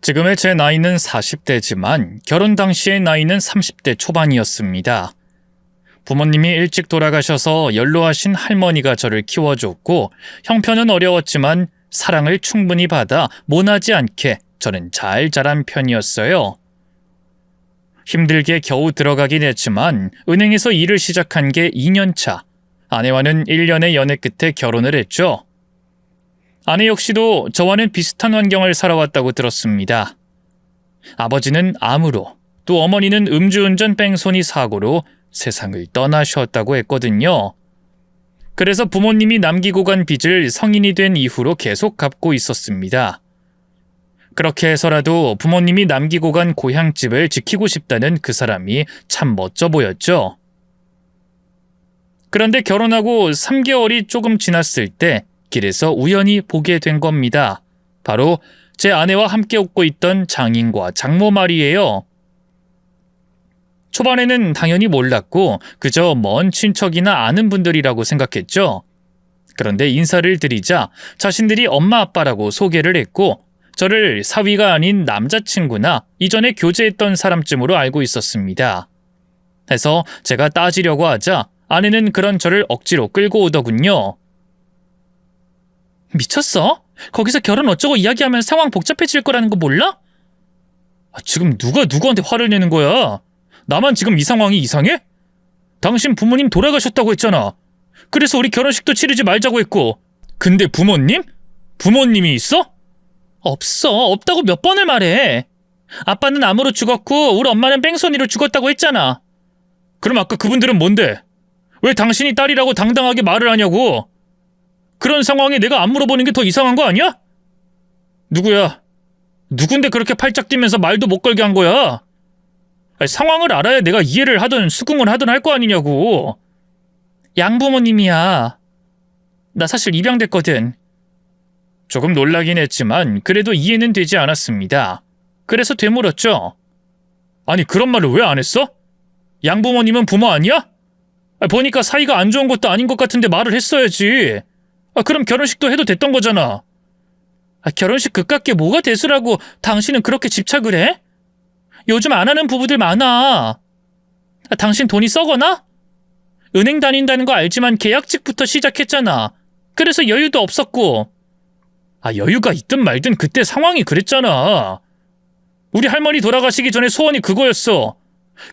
지금의 제 나이는 40대지만 결혼 당시의 나이는 30대 초반이었습니다. 부모님이 일찍 돌아가셔서 연로하신 할머니가 저를 키워줬고 형편은 어려웠지만 사랑을 충분히 받아 모나지 않게 저는 잘 자란 편이었어요. 힘들게 겨우 들어가긴 했지만 은행에서 일을 시작한 게 2년 차. 아내와는 1년의 연애 끝에 결혼을 했죠. 아내 역시도 저와는 비슷한 환경을 살아왔다고 들었습니다. 아버지는 암으로, 또 어머니는 음주운전 뺑소니 사고로 세상을 떠나셨다고 했거든요. 그래서 부모님이 남기고 간 빚을 성인이 된 이후로 계속 갚고 있었습니다. 그렇게 해서라도 부모님이 남기고 간 고향집을 지키고 싶다는 그 사람이 참 멋져 보였죠. 그런데 결혼하고 3개월이 조금 지났을 때 길에서 우연히 보게 된 겁니다. 바로 제 아내와 함께 웃고 있던 장인과 장모 말이에요. 초반에는 당연히 몰랐고 그저 먼 친척이나 아는 분들이라고 생각했죠. 그런데 인사를 드리자 자신들이 엄마 아빠라고 소개를 했고 저를 사위가 아닌 남자친구나 이전에 교제했던 사람쯤으로 알고 있었습니다. 해서 제가 따지려고 하자 아내는 그런 저를 억지로 끌고 오더군요. 미쳤어? 거기서 결혼 어쩌고 이야기하면 상황 복잡해질 거라는 거 몰라? 지금 누가 누구한테 화를 내는 거야? 나만 지금 이 상황이 이상해? 당신 부모님 돌아가셨다고 했잖아. 그래서 우리 결혼식도 치르지 말자고 했고. 근데 부모님? 부모님이 있어? 없어. 없다고 몇 번을 말해. 아빠는 암으로 죽었고 우리 엄마는 뺑소니로 죽었다고 했잖아. 그럼 아까 그분들은 뭔데? 왜 당신이 딸이라고 당당하게 말을 하냐고. 그런 상황에 내가 안 물어보는 게 더 이상한 거 아니야? 누구야? 누군데 그렇게 팔짝 뛰면서 말도 못 걸게 한 거야? 상황을 알아야 내가 이해를 하든 수긍을 하든 할 거 아니냐고. 양부모님이야. 나 사실 입양됐거든. 조금 놀라긴 했지만 그래도 이해는 되지 않았습니다. 그래서 되물었죠. 아니 그런 말을 왜 안 했어? 양부모님은 부모 아니야? 보니까 사이가 안 좋은 것도 아닌 것 같은데 말을 했어야지. 그럼 결혼식도 해도 됐던 거잖아. 결혼식 그깟 게 뭐가 대수라고 당신은 그렇게 집착을 해? 요즘 안 하는 부부들 많아. 당신 돈이 썩어나? 은행 다닌다는 거 알지만 계약직부터 시작했잖아. 그래서 여유도 없었고. 여유가 있든 말든 그때 상황이 그랬잖아. 우리 할머니 돌아가시기 전에 소원이 그거였어.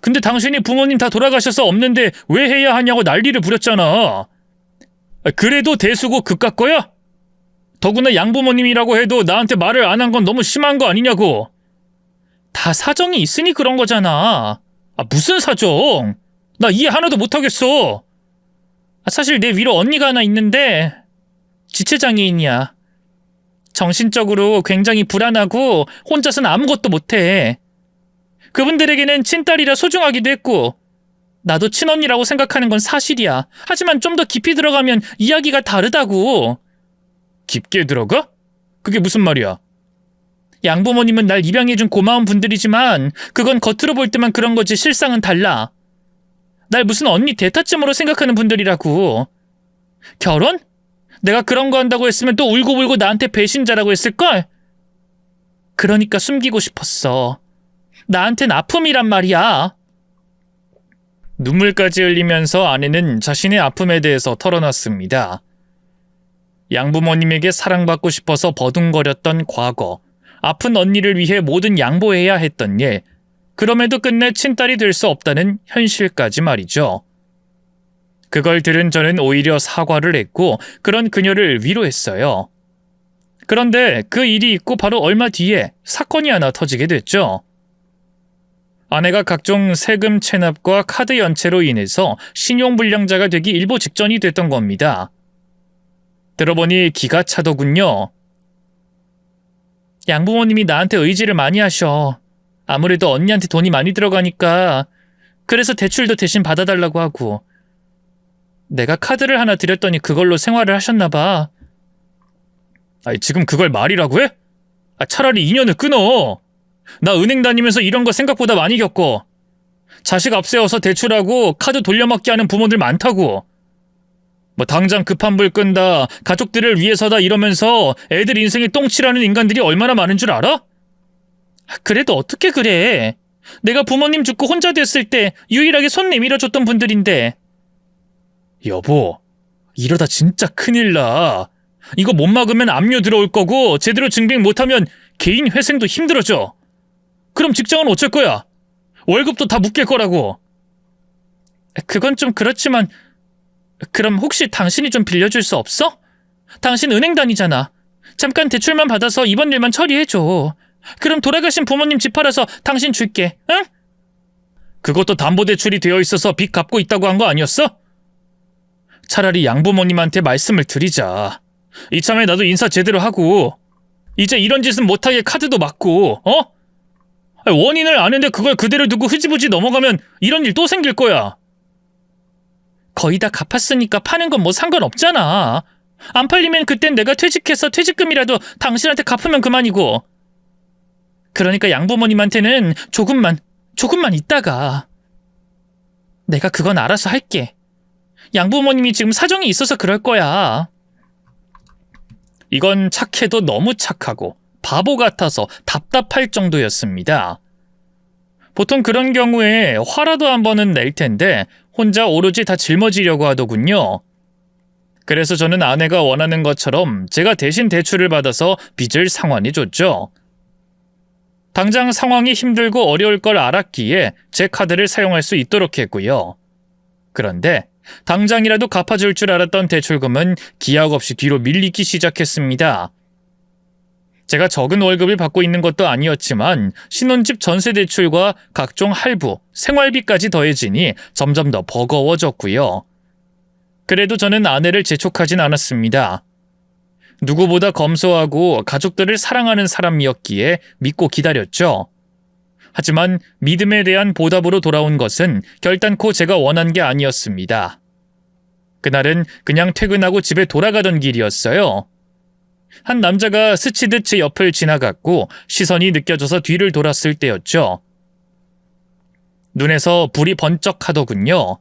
근데 당신이 부모님 다 돌아가셔서 없는데 왜 해야 하냐고 난리를 부렸잖아. 그래도 대수고 그깟 거야? 더구나 양부모님이라고 해도 나한테 말을 안 한 건 너무 심한 거 아니냐고. 다 사정이 있으니 그런 거잖아. 무슨 사정? 나 이해 하나도 못하겠어. 사실 내 위로 언니가 하나 있는데 지체장애인이야. 정신적으로 굉장히 불안하고 혼자서는 아무것도 못해. 그분들에게는 친딸이라 소중하기도 했고 나도 친언니라고 생각하는 건 사실이야. 하지만 좀 더 깊이 들어가면 이야기가 다르다고. 깊게 들어가? 그게 무슨 말이야? 양부모님은 날 입양해준 고마운 분들이지만 그건 겉으로 볼 때만 그런 거지 실상은 달라. 날 무슨 언니 대타쯤으로 생각하는 분들이라고. 결혼? 내가 그런 거 한다고 했으면 또 울고불고 나한테 배신자라고 했을걸? 그러니까 숨기고 싶었어. 나한텐 아픔이란 말이야. 눈물까지 흘리면서 아내는 자신의 아픔에 대해서 털어놨습니다. 양부모님에게 사랑받고 싶어서 버둥거렸던 과거, 아픈 언니를 위해 모든 양보해야 했던 일, 그럼에도 끝내 친딸이 될 수 없다는 현실까지 말이죠. 그걸 들은 저는 오히려 사과를 했고 그런 그녀를 위로했어요. 그런데 그 일이 있고 바로 얼마 뒤에 사건이 하나 터지게 됐죠. 아내가 각종 세금 체납과 카드 연체로 인해서 신용불량자가 되기 일보 직전이 됐던 겁니다. 들어보니 기가 차더군요. 양부모님이 나한테 의지를 많이 하셔. 아무래도 언니한테 돈이 많이 들어가니까 그래서 대출도 대신 받아달라고 하고 내가 카드를 하나 드렸더니 그걸로 생활을 하셨나 봐. 지금 그걸 말이라고 해? 차라리 인연을 끊어. 나 은행 다니면서 이런 거 생각보다 많이 겪어. 자식 앞세워서 대출하고 카드 돌려막기 하는 부모들 많다고. 당장 급한 불 끈다, 가족들을 위해서다 이러면서 애들 인생에 똥칠하는 인간들이 얼마나 많은 줄 알아? 그래도 어떻게 그래? 내가 부모님 죽고 혼자 됐을 때 유일하게 손 내밀어줬던 분들인데. 여보, 이러다 진짜 큰일 나. 이거 못 막으면 압류 들어올 거고 제대로 증빙 못하면 개인 회생도 힘들어져. 그럼 직장은 어쩔 거야? 월급도 다 묶일 거라고. 그건 좀 그렇지만 그럼 혹시 당신이 좀 빌려줄 수 없어? 당신 은행 다니잖아. 잠깐 대출만 받아서 이번 일만 처리해줘. 그럼 돌아가신 부모님 집 팔아서 당신 줄게, 응? 그것도 담보대출이 되어 있어서 빚 갚고 있다고 한 거 아니었어? 차라리 양부모님한테 말씀을 드리자. 이참에 나도 인사 제대로 하고 이제 이런 짓은 못하게 카드도 막고, 어? 원인을 아는데 그걸 그대로 두고 흐지부지 넘어가면 이런 일 또 생길 거야. 거의 다 갚았으니까 파는 건 뭐 상관없잖아. 안 팔리면 그땐 내가 퇴직해서 퇴직금이라도 당신한테 갚으면 그만이고. 그러니까 양부모님한테는 조금만 있다가. 내가 그건 알아서 할게. 양부모님이 지금 사정이 있어서 그럴 거야. 이건 착해도 너무 착하고 바보 같아서 답답할 정도였습니다. 보통 그런 경우에 화라도 한 번은 낼 텐데 혼자 오로지 다 짊어지려고 하더군요. 그래서 저는 아내가 원하는 것처럼 제가 대신 대출을 받아서 빚을 상환해줬죠. 당장 상황이 힘들고 어려울 걸 알았기에 제 카드를 사용할 수 있도록 했고요. 그런데 당장이라도 갚아줄 줄 알았던 대출금은 기약 없이 뒤로 밀리기 시작했습니다. 제가 적은 월급을 받고 있는 것도 아니었지만 신혼집 전세 대출과 각종 할부, 생활비까지 더해지니 점점 더 버거워졌고요. 그래도 저는 아내를 재촉하진 않았습니다. 누구보다 검소하고 가족들을 사랑하는 사람이었기에 믿고 기다렸죠. 하지만 믿음에 대한 보답으로 돌아온 것은 결단코 제가 원한 게 아니었습니다. 그날은 그냥 퇴근하고 집에 돌아가던 길이었어요. 한 남자가 스치듯 제 옆을 지나갔고 시선이 느껴져서 뒤를 돌았을 때였죠. 눈에서 불이 번쩍하더군요.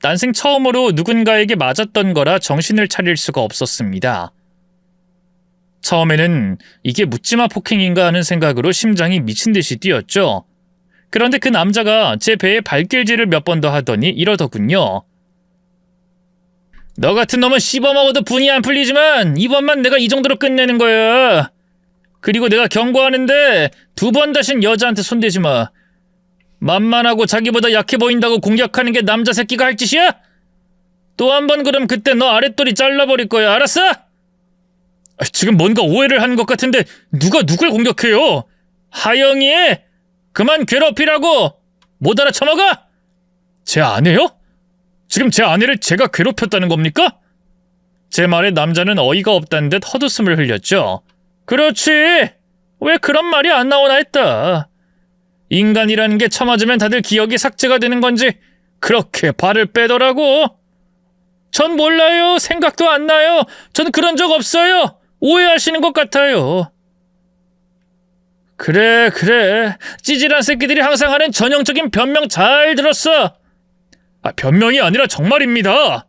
난생 처음으로 누군가에게 맞았던 거라 정신을 차릴 수가 없었습니다. 처음에는 이게 묻지마 폭행인가 하는 생각으로 심장이 미친 듯이 뛰었죠. 그런데 그 남자가 제 배에 발길질을 몇 번 더 하더니 이러더군요. 너 같은 놈은 씹어먹어도 분이 안 풀리지만 이번만 내가 이 정도로 끝내는 거야. 그리고 내가 경고하는데 2번 다신 여자한테 손대지 마. 만만하고 자기보다 약해 보인다고 공격하는 게 남자 새끼가 할 짓이야? 또 한 번 그럼 그때 너 아랫도리 잘라버릴 거야. 알았어? 지금 뭔가 오해를 하는 것 같은데 누가 누굴 공격해요? 하영이! 그만 괴롭히라고! 못 알아쳐먹어? 제 아내요? 지금 제 아내를 제가 괴롭혔다는 겁니까? 제 말에 남자는 어이가 없다는 듯 헛웃음을 흘렸죠. 그렇지! 왜 그런 말이 안 나오나 했다. 인간이라는 게 처맞으면 다들 기억이 삭제가 되는 건지 그렇게 발을 빼더라고. 전 몰라요. 생각도 안 나요. 전 그런 적 없어요. 오해하시는 것 같아요. 그래. 찌질한 새끼들이 항상 하는 전형적인 변명 잘 들었어. 변명이 아니라 정말입니다.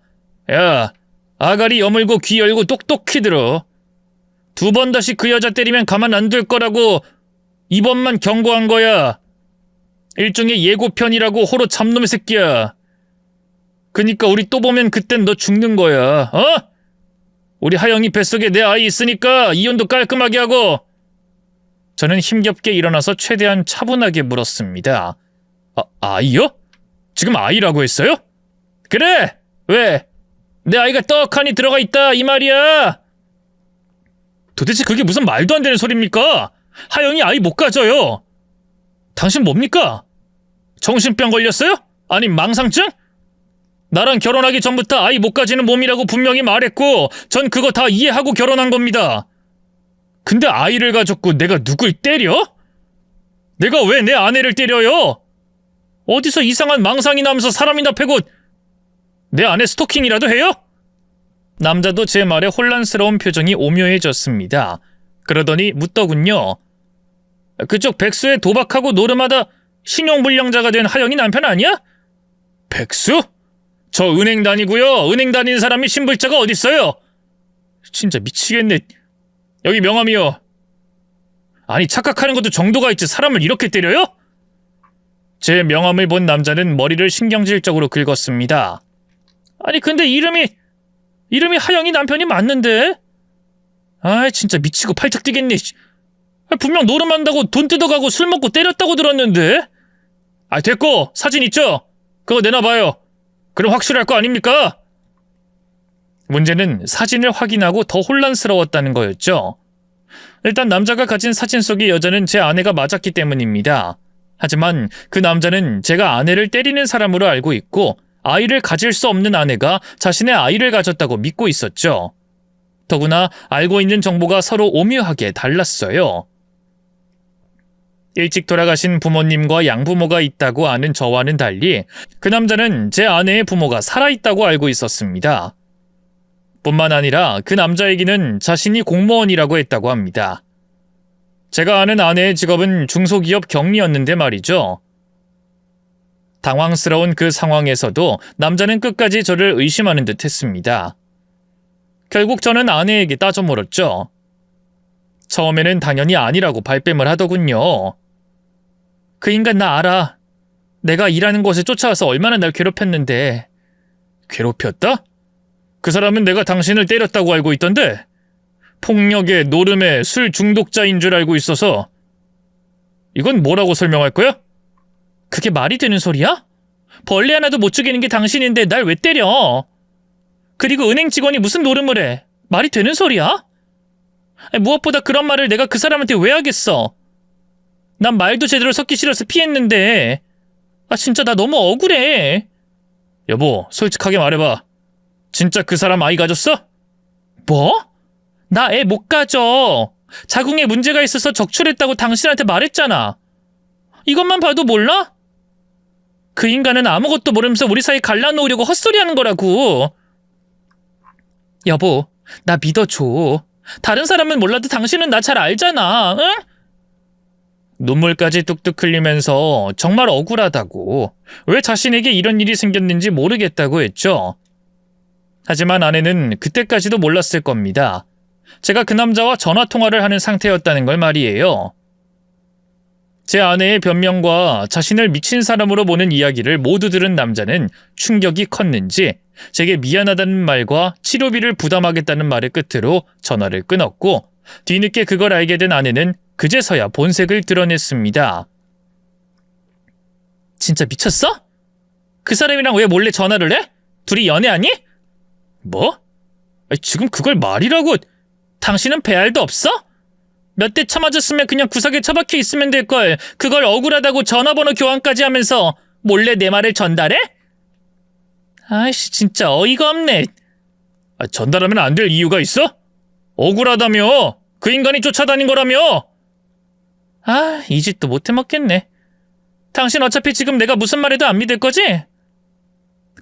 야, 아가리 여물고 귀 열고 똑똑히 들어. 2번 다시 그 여자 때리면 가만 안 둘 거라고 이번만 경고한 거야. 일종의 예고편이라고 호로 잡놈의 새끼야. 그니까 우리 또 보면 그땐 너 죽는 거야. 어? 우리 하영이 뱃속에 내 아이 있으니까 이혼도 깔끔하게 하고. 저는 힘겹게 일어나서 최대한 차분하게 물었습니다. 아이요? 지금 아이라고 했어요? 그래! 왜? 내 아이가 떡하니 들어가 있다 이 말이야. 도대체 그게 무슨 말도 안 되는 소리입니까? 하영이 아이 못 가져요. 당신 뭡니까? 정신병 걸렸어요? 아니 망상증? 나랑 결혼하기 전부터 아이 못 가지는 몸이라고 분명히 말했고 전 그거 다 이해하고 결혼한 겁니다. 근데 아이를 가졌고 내가 누굴 때려? 내가 왜 내 아내를 때려요? 어디서 이상한 망상이 나면서 사람이나 패고 내 아내 스토킹이라도 해요? 남자도 제 말에 혼란스러운 표정이 오묘해졌습니다. 그러더니 묻더군요. 그쪽 백수에 도박하고 노름하다 신용불량자가 된 하영이 남편 아니야? 백수? 저 은행 다니고요. 은행 다니는 사람이 신불자가 어딨어요? 진짜 미치겠네. 여기 명함이요. 아니 착각하는 것도 정도가 있지 사람을 이렇게 때려요? 제 명함을 본 남자는 머리를 신경질적으로 긁었습니다. 아니 근데 이름이 하영이 남편이 맞는데? 아이 진짜 미치고 팔짝 뛰겠네. 분명 노름한다고 돈 뜯어가고 술 먹고 때렸다고 들었는데? 아 됐고 사진 있죠? 그거 내놔봐요. 그럼 확실할 거 아닙니까? 문제는 사진을 확인하고 더 혼란스러웠다는 거였죠. 일단 남자가 가진 사진 속의 여자는 제 아내가 맞았기 때문입니다. 하지만 그 남자는 제가 아내를 때리는 사람으로 알고 있고 아이를 가질 수 없는 아내가 자신의 아이를 가졌다고 믿고 있었죠. 더구나 알고 있는 정보가 서로 오묘하게 달랐어요. 일찍 돌아가신 부모님과 양부모가 있다고 아는 저와는 달리 그 남자는 제 아내의 부모가 살아있다고 알고 있었습니다. 뿐만 아니라 그 남자에게는 자신이 공무원이라고 했다고 합니다. 제가 아는 아내의 직업은 중소기업 경리였는데 말이죠. 당황스러운 그 상황에서도 남자는 끝까지 저를 의심하는 듯 했습니다. 결국 저는 아내에게 따져 물었죠. 처음에는 당연히 아니라고 발뺌을 하더군요. 그 인간 나 알아. 내가 일하는 곳에 쫓아와서 얼마나 날 괴롭혔는데. 괴롭혔다? 그 사람은 내가 당신을 때렸다고 알고 있던데 폭력에 노름에 술 중독자인 줄 알고 있어서. 이건 뭐라고 설명할 거야? 그게 말이 되는 소리야? 벌레 하나도 못 죽이는 게 당신인데 날 왜 때려? 그리고 은행 직원이 무슨 노름을 해? 말이 되는 소리야? 무엇보다 그런 말을 내가 그 사람한테 왜 하겠어? 난 말도 제대로 섞기 싫어서 피했는데. 진짜 나 너무 억울해. 여보, 솔직하게 말해봐. 진짜 그 사람 아이 가졌어? 뭐? 나 애 못 가져. 자궁에 문제가 있어서 적출했다고 당신한테 말했잖아. 이것만 봐도 몰라? 그 인간은 아무것도 모르면서 우리 사이 갈라놓으려고 헛소리하는 거라고. 여보, 나 믿어줘. 다른 사람은 몰라도 당신은 나 잘 알잖아, 응? 눈물까지 뚝뚝 흘리면서 정말 억울하다고, 왜 자신에게 이런 일이 생겼는지 모르겠다고 했죠. 하지만 아내는 그때까지도 몰랐을 겁니다. 제가 그 남자와 전화통화를 하는 상태였다는 걸 말이에요. 제 아내의 변명과 자신을 미친 사람으로 보는 이야기를 모두 들은 남자는 충격이 컸는지 제게 미안하다는 말과 치료비를 부담하겠다는 말을 끝으로 전화를 끊었고, 뒤늦게 그걸 알게 된 아내는 그제서야 본색을 드러냈습니다. 진짜 미쳤어? 그 사람이랑 왜 몰래 전화를 해? 둘이 연애하니? 뭐? 지금 그걸 말이라고? 당신은 배알도 없어? 몇 대 쳐맞았으면 그냥 구석에 처박혀 있으면 될걸. 그걸 억울하다고 전화번호 교환까지 하면서 몰래 내 말을 전달해? 아이씨 진짜 어이가 없네. 전달하면 안 될 이유가 있어? 억울하다며. 그 인간이 쫓아다닌 거라며. 이 짓도 못해 먹겠네. 당신 어차피 지금 내가 무슨 말해도 안 믿을 거지?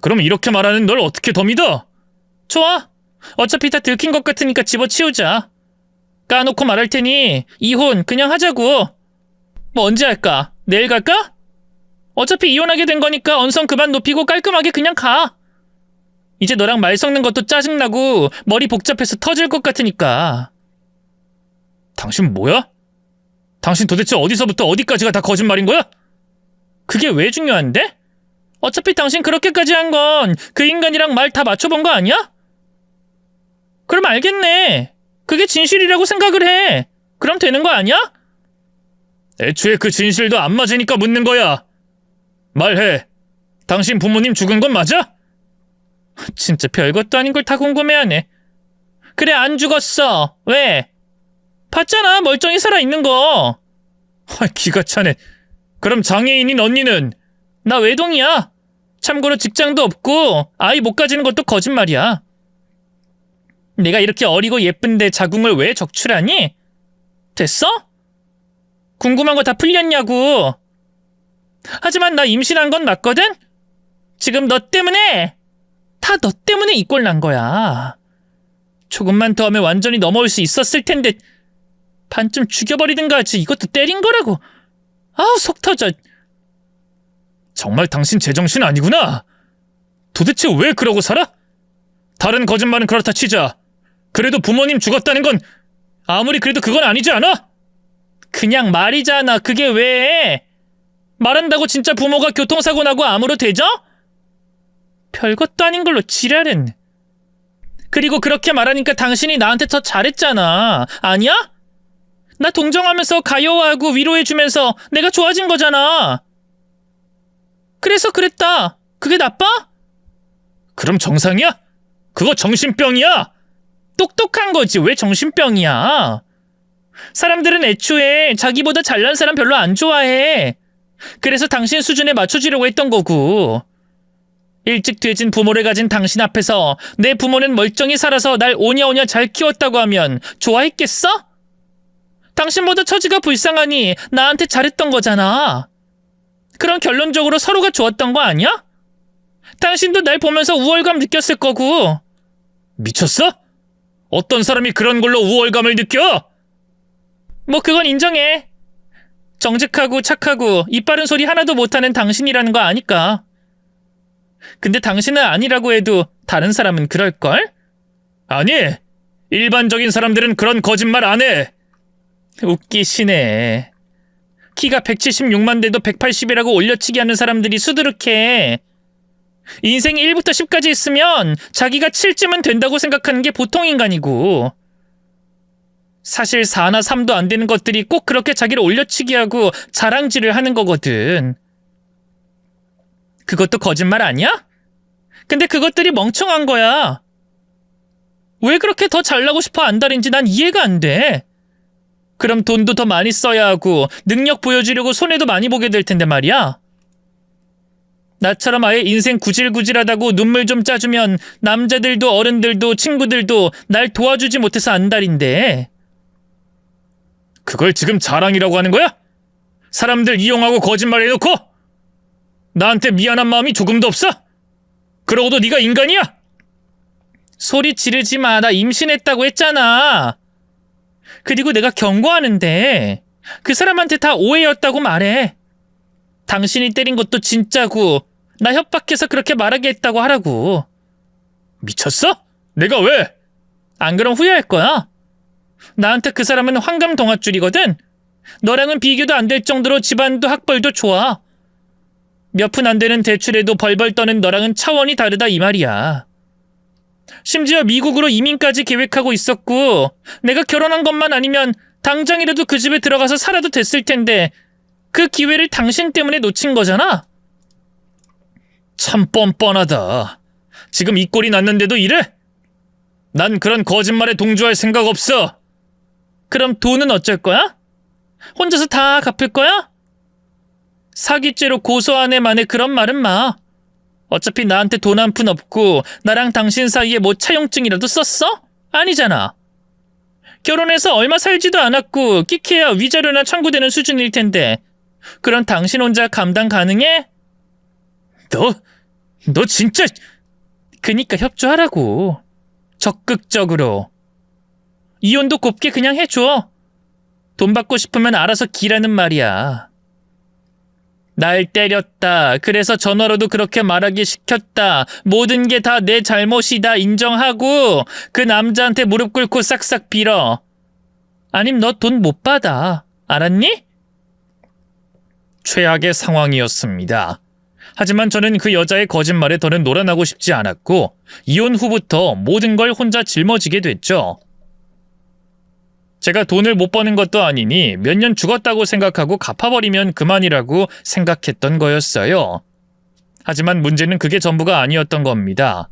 그럼 이렇게 말하는 널 어떻게 더 믿어? 좋아. 어차피 다 들킨 것 같으니까 집어치우자. 까놓고 말할 테니 이혼 그냥 하자고. 뭐 언제 할까? 내일 갈까? 어차피 이혼하게 된 거니까 언성 그만 높이고 깔끔하게 그냥 가. 이제 너랑 말 섞는 것도 짜증나고 머리 복잡해서 터질 것 같으니까. 당신 뭐야? 당신 도대체 어디서부터 어디까지가 다 거짓말인 거야? 그게 왜 중요한데? 어차피 당신 그렇게까지 한 건 그 인간이랑 말 다 맞춰본 거 아니야? 그럼 알겠네. 그게 진실이라고 생각을 해. 그럼 되는 거 아니야? 애초에 그 진실도 안 맞으니까 묻는 거야. 말해. 당신 부모님 죽은 건 맞아? 진짜 별것도 아닌 걸 다 궁금해하네. 그래 안 죽었어. 왜? 봤잖아 멀쩡히 살아있는 거. 기가 차네. 그럼 장애인인 언니는? 나 외동이야. 참고로 직장도 없고 아이 못 가지는 것도 거짓말이야. 내가 이렇게 어리고 예쁜데 자궁을 왜 적출하니? 됐어? 궁금한 거 다 풀렸냐고. 하지만 나 임신한 건 맞거든? 지금 너 때문에 다 너 때문에 이 꼴 난 거야. 조금만 더 하면 완전히 넘어올 수 있었을 텐데 반쯤 죽여버리든가 하지. 이것도 때린 거라고. 아우 속 터져. 정말 당신 제정신 아니구나. 도대체 왜 그러고 살아? 다른 거짓말은 그렇다 치자. 그래도 부모님 죽었다는 건 아무리 그래도 그건 아니지 않아? 그냥 말이잖아. 그게 왜? 말한다고 진짜 부모가 교통사고 나고 암으로 되죠? 별것도 아닌 걸로 지랄은. 그리고 그렇게 말하니까 당신이 나한테 더 잘했잖아. 아니야? 나 동정하면서 가여워하고 위로해주면서 내가 좋아진 거잖아. 그래서 그랬다. 그게 나빠? 그럼 정상이야? 그거 정신병이야. 똑똑한 거지. 왜 정신병이야? 사람들은 애초에 자기보다 잘난 사람 별로 안 좋아해. 그래서 당신 수준에 맞춰주려고 했던 거고. 일찍 돼진 부모를 가진 당신 앞에서 내 부모는 멀쩡히 살아서 날 오냐오냐 잘 키웠다고 하면 좋아했겠어? 당신보다 처지가 불쌍하니 나한테 잘했던 거잖아. 그럼 결론적으로 서로가 좋았던 거 아니야? 당신도 날 보면서 우월감 느꼈을 거고. 미쳤어? 어떤 사람이 그런 걸로 우월감을 느껴? 뭐 그건 인정해. 정직하고 착하고 입 바른 소리 하나도 못하는 당신이라는 거 아니까. 근데 당신은 아니라고 해도 다른 사람은 그럴걸? 아니, 일반적인 사람들은 그런 거짓말 안 해. 웃기시네. 키가 176만 돼도 180이라고 올려치기 하는 사람들이 수두룩해. 인생 1부터 10까지 있으면 자기가 7쯤은 된다고 생각하는 게 보통 인간이고, 사실 4나 3도 안 되는 것들이 꼭 그렇게 자기를 올려치기 하고 자랑질을 하는 거거든. 그것도 거짓말 아니야? 근데 그것들이 멍청한 거야. 왜 그렇게 더 잘나고 싶어 안달인지 난 이해가 안 돼. 그럼 돈도 더 많이 써야 하고 능력 보여주려고 손해도 많이 보게 될 텐데 말이야. 나처럼 아예 인생 구질구질하다고 눈물 좀 짜주면 남자들도 어른들도 친구들도 날 도와주지 못해서 안달인데. 그걸 지금 자랑이라고 하는 거야? 사람들 이용하고 거짓말 해놓고? 나한테 미안한 마음이 조금도 없어? 그러고도 네가 인간이야? 소리 지르지 마. 나 임신했다고 했잖아. 그리고 내가 경고하는데 그 사람한테 다 오해였다고 말해. 당신이 때린 것도 진짜고 나 협박해서 그렇게 말하게 했다고 하라고. 미쳤어? 내가 왜? 안 그럼 후회할 거야. 나한테 그 사람은 황금 동아줄이거든. 너랑은 비교도 안 될 정도로 집안도 학벌도 좋아. 몇 푼 안 되는 대출에도 벌벌 떠는 너랑은 차원이 다르다 이 말이야. 심지어 미국으로 이민까지 계획하고 있었고, 내가 결혼한 것만 아니면 당장이라도 그 집에 들어가서 살아도 됐을 텐데 그 기회를 당신 때문에 놓친 거잖아. 참 뻔뻔하다. 지금 이 꼴이 났는데도 이래? 난 그런 거짓말에 동조할 생각 없어. 그럼 돈은 어쩔 거야? 혼자서 다 갚을 거야? 사기죄로 고소한 애 만에 그런 말은 마. 어차피 나한테 돈 한 푼 없고 나랑 당신 사이에 뭐 차용증이라도 썼어? 아니잖아. 결혼해서 얼마 살지도 않았고 끼케야 위자료나 청구되는 수준일 텐데 그럼 당신 혼자 감당 가능해? 너 진짜... 그니까 협조하라고. 적극적으로. 이혼도 곱게 그냥 해줘. 돈 받고 싶으면 알아서 기라는 말이야. 날 때렸다. 그래서 전화로도 그렇게 말하게 시켰다. 모든 게 다 내 잘못이다 인정하고 그 남자한테 무릎 꿇고 싹싹 빌어. 아님 너 돈 못 받아. 알았니? 최악의 상황이었습니다. 하지만 저는 그 여자의 거짓말에 더는 놀아나고 싶지 않았고 이혼 후부터 모든 걸 혼자 짊어지게 됐죠. 제가 돈을 못 버는 것도 아니니 몇 년 죽었다고 생각하고 갚아버리면 그만이라고 생각했던 거였어요. 하지만 문제는 그게 전부가 아니었던 겁니다.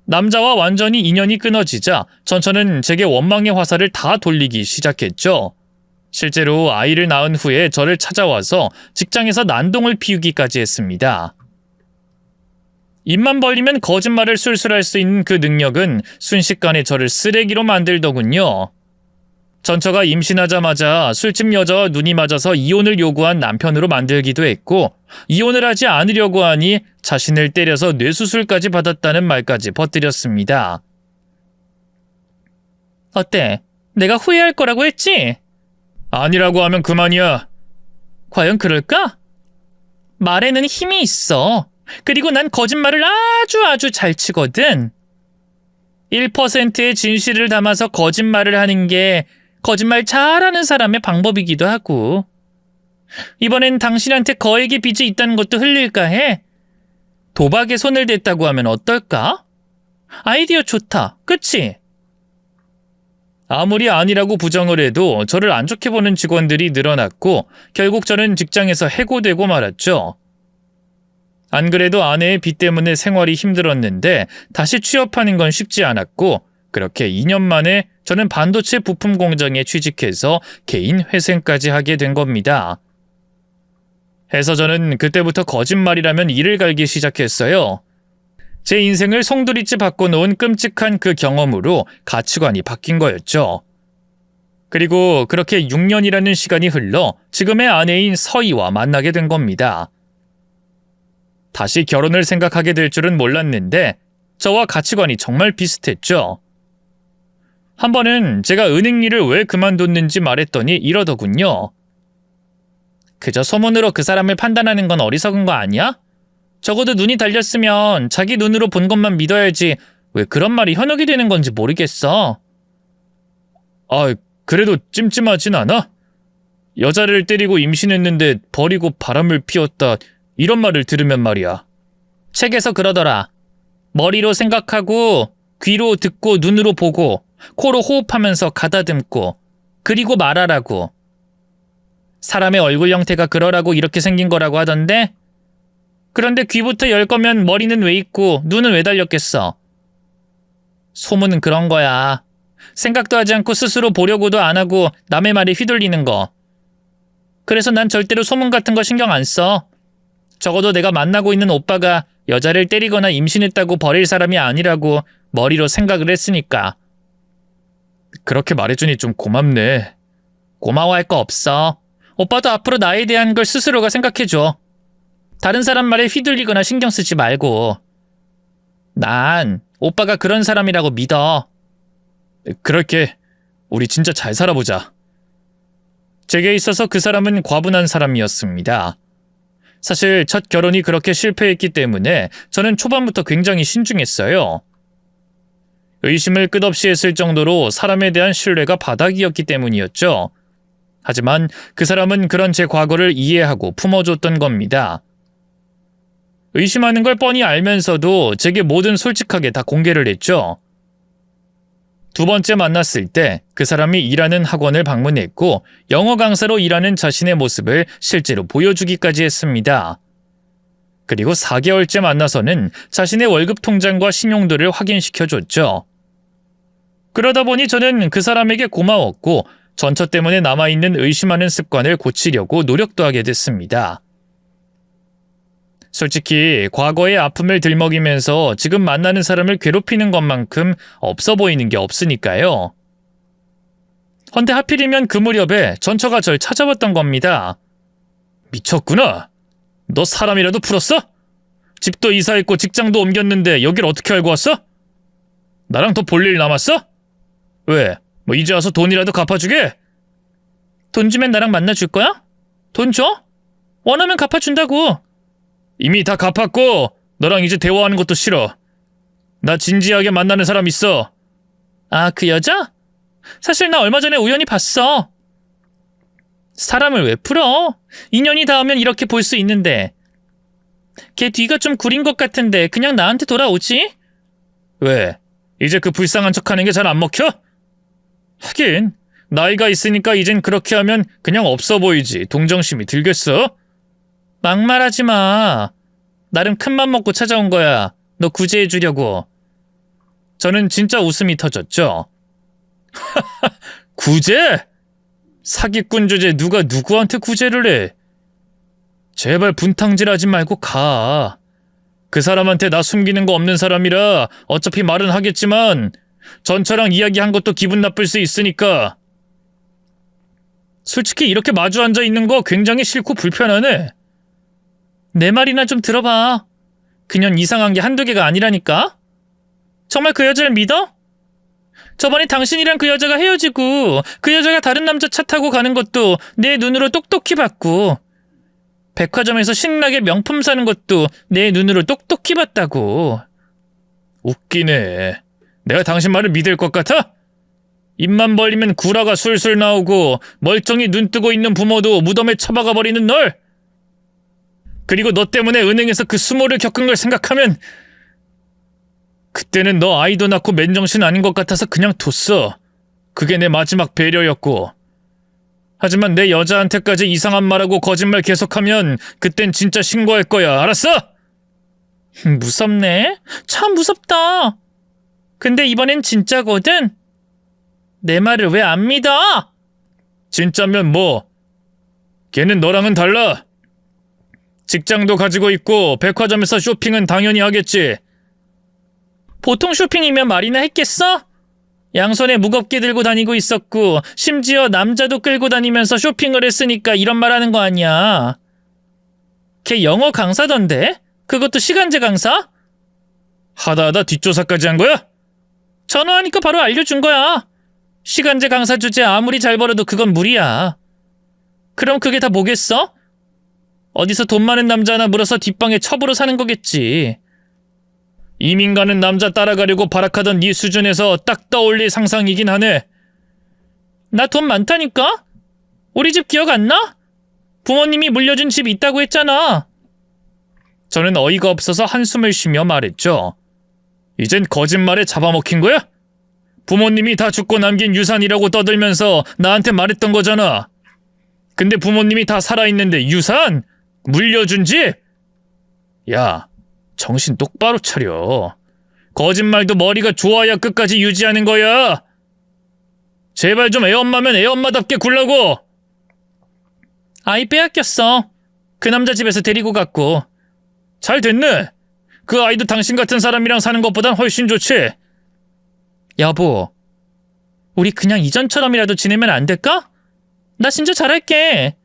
남자와 완전히 인연이 끊어지자 전처는 제게 원망의 화살을 다 돌리기 시작했죠. 실제로 아이를 낳은 후에 저를 찾아와서 직장에서 난동을 피우기까지 했습니다. 입만 벌리면 거짓말을 술술할 수 있는 그 능력은 순식간에 저를 쓰레기로 만들더군요. 전처가 임신하자마자 술집 여자와 눈이 맞아서 이혼을 요구한 남편으로 만들기도 했고 이혼을 하지 않으려고 하니 자신을 때려서 뇌수술까지 받았다는 말까지 퍼뜨렸습니다. 어때? 내가 후회할 거라고 했지? 아니라고 하면 그만이야. 과연 그럴까? 말에는 힘이 있어. 그리고 난 거짓말을 아주 잘 치거든. 1%의 진실을 담아서 거짓말을 하는 게 거짓말 잘하는 사람의 방법이기도 하고. 이번엔 당신한테 거액의 빚이 있다는 것도 흘릴까 해. 도박에 손을 댔다고 하면 어떨까? 아이디어 좋다, 그치? 아무리 아니라고 부정을 해도 저를 안 좋게 보는 직원들이 늘어났고 결국 저는 직장에서 해고되고 말았죠. 안 그래도 아내의 빚 때문에 생활이 힘들었는데 다시 취업하는 건 쉽지 않았고 그렇게 2년 만에 저는 반도체 부품 공장에 취직해서 개인 회생까지 하게 된 겁니다. 해서 저는 그때부터 거짓말이라면 이를 갈기 시작했어요. 제 인생을 송두리째 바꿔놓은 끔찍한 그 경험으로 가치관이 바뀐 거였죠. 그리고 그렇게 6년이라는 시간이 흘러 지금의 아내인 서희와 만나게 된 겁니다. 다시 결혼을 생각하게 될 줄은 몰랐는데 저와 가치관이 정말 비슷했죠. 한 번은 제가 은행 일을 왜 그만뒀는지 말했더니 이러더군요. 그저 소문으로 그 사람을 판단하는 건 어리석은 거 아니야? 적어도 눈이 달렸으면 자기 눈으로 본 것만 믿어야지 왜 그런 말이 현혹이 되는 건지 모르겠어. 아, 그래도 찜찜하진 않아? 여자를 때리고 임신했는데 버리고 바람을 피웠다 이런 말을 들으면 말이야. 책에서 그러더라. 머리로 생각하고 귀로 듣고 눈으로 보고 코로 호흡하면서 가다듬고 그리고 말하라고. 사람의 얼굴 형태가 그러라고 이렇게 생긴 거라고 하던데? 그런데 귀부터 열 거면 머리는 왜 있고 눈은 왜 달렸겠어? 소문은 그런 거야. 생각도 하지 않고 스스로 보려고도 안 하고 남의 말에 휘둘리는 거. 그래서 난 절대로 소문 같은 거 신경 안 써. 적어도 내가 만나고 있는 오빠가 여자를 때리거나 임신했다고 버릴 사람이 아니라고 머리로 생각을 했으니까. 그렇게 말해주니 좀 고맙네. 고마워할 거 없어. 오빠도 앞으로 나에 대한 걸 스스로가 생각해줘. 다른 사람 말에 휘둘리거나 신경 쓰지 말고. 난 오빠가 그런 사람이라고 믿어. 그럴게. 우리 진짜 잘 살아보자. 제게 있어서 그 사람은 과분한 사람이었습니다. 사실 첫 결혼이 그렇게 실패했기 때문에 저는 초반부터 굉장히 신중했어요. 의심을 끝없이 했을 정도로 사람에 대한 신뢰가 바닥이었기 때문이었죠. 하지만 그 사람은 그런 제 과거를 이해하고 품어줬던 겁니다. 의심하는 걸 뻔히 알면서도 제게 뭐든 솔직하게 다 공개를 했죠. 두 번째 만났을 때 그 사람이 일하는 학원을 방문했고 영어 강사로 일하는 자신의 모습을 실제로 보여주기까지 했습니다. 그리고 4개월째 만나서는 자신의 월급 통장과 신용도를 확인시켜줬죠. 그러다 보니 저는 그 사람에게 고마웠고 전처 때문에 남아있는 의심하는 습관을 고치려고 노력도 하게 됐습니다. 솔직히 과거의 아픔을 들먹이면서 지금 만나는 사람을 괴롭히는 것만큼 없어 보이는 게 없으니까요. 헌데 하필이면 그 무렵에 전처가 절 찾아왔던 겁니다. 미쳤구나. 너 사람이라도 풀었어? 집도 이사했고 직장도 옮겼는데 여길 어떻게 알고 왔어? 나랑 더 볼 일 남았어? 왜? 뭐 이제 와서 돈이라도 갚아주게? 돈 주면 나랑 만나줄 거야? 돈 줘? 원하면 갚아준다고. 이미 다 갚았고 너랑 이제 대화하는 것도 싫어. 나 진지하게 만나는 사람 있어. 아, 그 여자? 사실 나 얼마 전에 우연히 봤어. 사람을 왜 풀어? 인연이 닿으면 이렇게 볼 수 있는데. 걔 뒤가 좀 구린 것 같은데 그냥 나한테 돌아오지? 왜? 이제 그 불쌍한 척하는 게 잘 안 먹혀? 하긴 나이가 있으니까 이젠 그렇게 하면 그냥 없어 보이지 동정심이 들겠어? 막말하지 마. 나름 큰맘 먹고 찾아온 거야. 너 구제해 주려고. 저는 진짜 웃음이 터졌죠. 구제? 사기꾼 주제 누가 누구한테 구제를 해? 제발 분탕질하지 말고 가. 그 사람한테 나 숨기는 거 없는 사람이라 어차피 말은 하겠지만 전처랑 이야기한 것도 기분 나쁠 수 있으니까. 솔직히 이렇게 마주 앉아 있는 거 굉장히 싫고 불편하네. 내 말이나 좀 들어봐. 그년 이상한 게 한두 개가 아니라니까. 정말 그 여자를 믿어? 저번에 당신이랑 그 여자가 헤어지고 그 여자가 다른 남자 차 타고 가는 것도 내 눈으로 똑똑히 봤고 백화점에서 신나게 명품 사는 것도 내 눈으로 똑똑히 봤다고. 웃기네. 내가 당신 말을 믿을 것 같아? 입만 벌리면 구라가 술술 나오고 멀쩡히 눈 뜨고 있는 부모도 무덤에 처박아 버리는 널! 그리고 너 때문에 은행에서 그 수모를 겪은 걸 생각하면 그때는 너 아이도 낳고 맨정신 아닌 것 같아서 그냥 뒀어. 그게 내 마지막 배려였고. 하지만 내 여자한테까지 이상한 말하고 거짓말 계속하면 그땐 진짜 신고할 거야. 알았어? 무섭네. 참 무섭다. 근데 이번엔 진짜거든. 내 말을 왜 안 믿어? 진짜면 뭐? 걔는 너랑은 달라. 직장도 가지고 있고 백화점에서 쇼핑은 당연히 하겠지. 보통 쇼핑이면 말이나 했겠어? 양손에 무겁게 들고 다니고 있었고 심지어 남자도 끌고 다니면서 쇼핑을 했으니까 이런 말 하는 거 아니야. 걔 영어 강사던데? 그것도 시간제 강사? 하다하다 뒷조사까지 한 거야? 전화하니까 바로 알려준 거야. 시간제 강사 주제 아무리 잘 벌어도 그건 무리야. 그럼 그게 다 뭐겠어? 어디서 돈 많은 남자 하나 물어서 뒷방에 첩으로 사는 거겠지. 이민 가는 남자 따라가려고 발악하던 네 수준에서 딱 떠올릴 상상이긴 하네. 나 돈 많다니까? 우리 집 기억 안 나? 부모님이 물려준 집 있다고 했잖아. 저는 어이가 없어서 한숨을 쉬며 말했죠. 이젠 거짓말에 잡아먹힌 거야? 부모님이 다 죽고 남긴 유산이라고 떠들면서 나한테 말했던 거잖아. 근데 부모님이 다 살아있는데 유산? 물려준 집? 야, 정신 똑바로 차려. 거짓말도 머리가 좋아야 끝까지 유지하는 거야. 제발 좀 애엄마면 애엄마답게 굴라고. 아이 빼앗겼어. 그 남자 집에서 데리고 갔고. 잘 됐네. 그 아이도 당신 같은 사람이랑 사는 것보단 훨씬 좋지. 여보, 우리 그냥 이전처럼이라도 지내면 안 될까? 나 진짜 잘할게.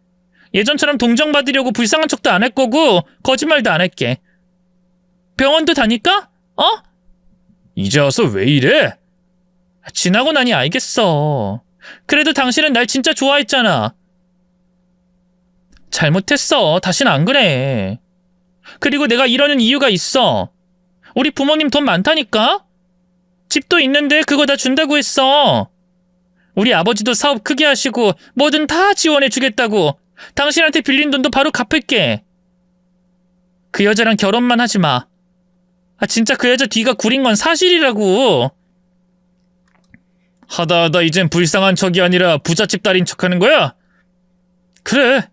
예전처럼 동정받으려고 불쌍한 척도 안 할 거고 거짓말도 안 할게. 병원도 다닐까? 어? 이제 와서 왜 이래? 지나고 나니 알겠어. 그래도 당신은 날 진짜 좋아했잖아. 잘못했어. 다신 안 그래. 그리고 내가 이러는 이유가 있어. 우리 부모님 돈 많다니까? 집도 있는데 그거 다 준다고 했어. 우리 아버지도 사업 크게 하시고 뭐든 다 지원해 주겠다고. 당신한테 빌린 돈도 바로 갚을게. 그 여자랑 결혼만 하지 마. 진짜 그 여자 뒤가 구린 건 사실이라고. 하다하다 이젠 불쌍한 척이 아니라 부잣집 딸인 척하는 거야? 그래.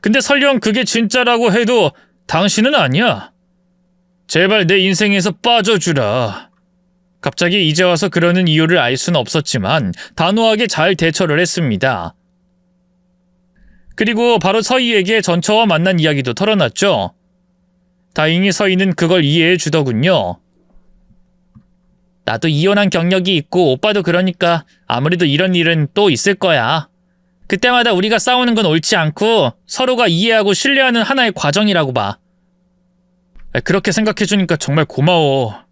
근데 설령 그게 진짜라고 해도 당신은 아니야. 제발 내 인생에서 빠져주라. 갑자기 이제 와서 그러는 이유를 알 수는 없었지만 단호하게 잘 대처를 했습니다. 그리고 바로 서희에게 전처와 만난 이야기도 털어놨죠. 다행히 서희는 그걸 이해해 주더군요. 나도 이혼한 경력이 있고 오빠도 그러니까 아무래도 이런 일은 또 있을 거야. 그때마다 우리가 싸우는 건 옳지 않고 서로가 이해하고 신뢰하는 하나의 과정이라고 봐. 그렇게 생각해주니까 정말 고마워.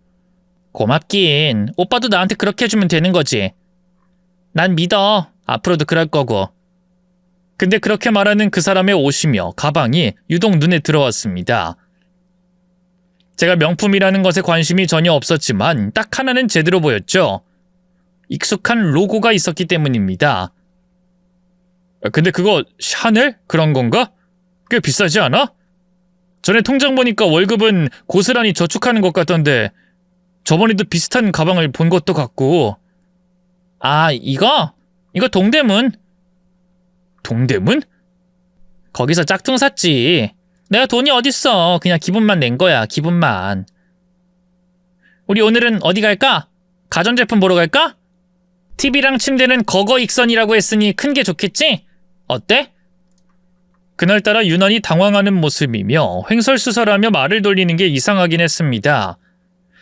고맙긴. 오빠도 나한테 그렇게 해주면 되는 거지. 난 믿어. 앞으로도 그럴 거고. 근데 그렇게 말하는 그 사람의 옷이며 가방이 유독 눈에 들어왔습니다. 제가 명품이라는 것에 관심이 전혀 없었지만 딱 하나는 제대로 보였죠. 익숙한 로고가 있었기 때문입니다. 근데 그거 샤넬? 그런 건가? 꽤 비싸지 않아? 전에 통장 보니까 월급은 고스란히 저축하는 것 같던데 저번에도 비슷한 가방을 본 것도 같고. 아, 이거 동대문. 동대문? 거기서 짝퉁 샀지. 내가 돈이 어딨어. 그냥 기분만 낸 거야. 기분만. 우리 오늘은 어디 갈까? 가전제품 보러 갈까? TV랑 침대는 거거익선이라고 했으니 큰 게 좋겠지? 어때? 그날따라 유난히 당황하는 모습이며 횡설수설하며 말을 돌리는 게 이상하긴 했습니다.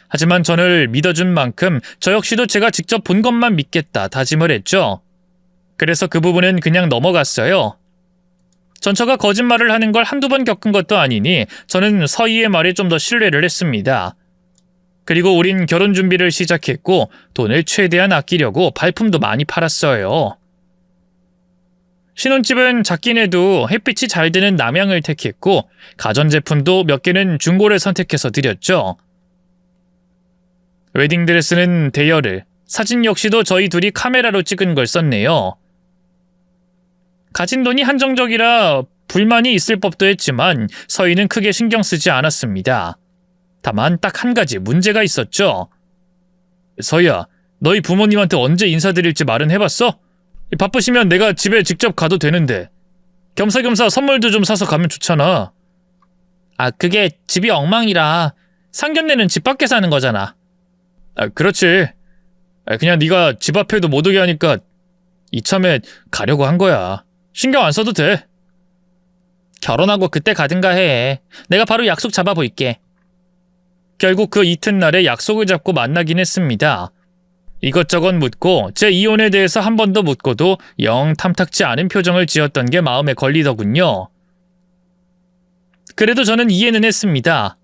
하지만 저를 믿어준 만큼 저 역시도 제가 직접 본 것만 믿겠다 다짐을 했죠. 그래서 그 부분은 그냥 넘어갔어요. 전처가 거짓말을 하는 걸 한두 번 겪은 것도 아니니 저는 서희의 말에 좀 더 신뢰를 했습니다. 그리고 우린 결혼 준비를 시작했고 돈을 최대한 아끼려고 발품도 많이 팔았어요. 신혼집은 작긴 해도 햇빛이 잘 드는 남향을 택했고 가전제품도 몇 개는 중고를 선택해서 드렸죠. 웨딩드레스는 대여를, 사진 역시도 저희 둘이 카메라로 찍은 걸 썼네요. 가진 돈이 한정적이라 불만이 있을 법도 했지만 서희는 크게 신경 쓰지 않았습니다. 다만 딱 한 가지 문제가 있었죠. 서희야, 너희 부모님한테 언제 인사드릴지 말은 해봤어? 바쁘시면 내가 집에 직접 가도 되는데 겸사겸사 선물도 좀 사서 가면 좋잖아. 그게 집이 엉망이라 상견례는 집 밖에 사는 거잖아. 그렇지. 그냥 네가 집 앞에도 못 오게 하니까 이참에 가려고 한 거야. 신경 안 써도 돼. 결혼하고 그때 가든가 해. 내가 바로 약속 잡아볼게. 결국 그 이튿날에 약속을 잡고 만나긴 했습니다. 이것저것 묻고 제 이혼에 대해서 한 번 더 묻고도 영 탐탁지 않은 표정을 지었던 게 마음에 걸리더군요. 그래도 저는 이해는 했습니다.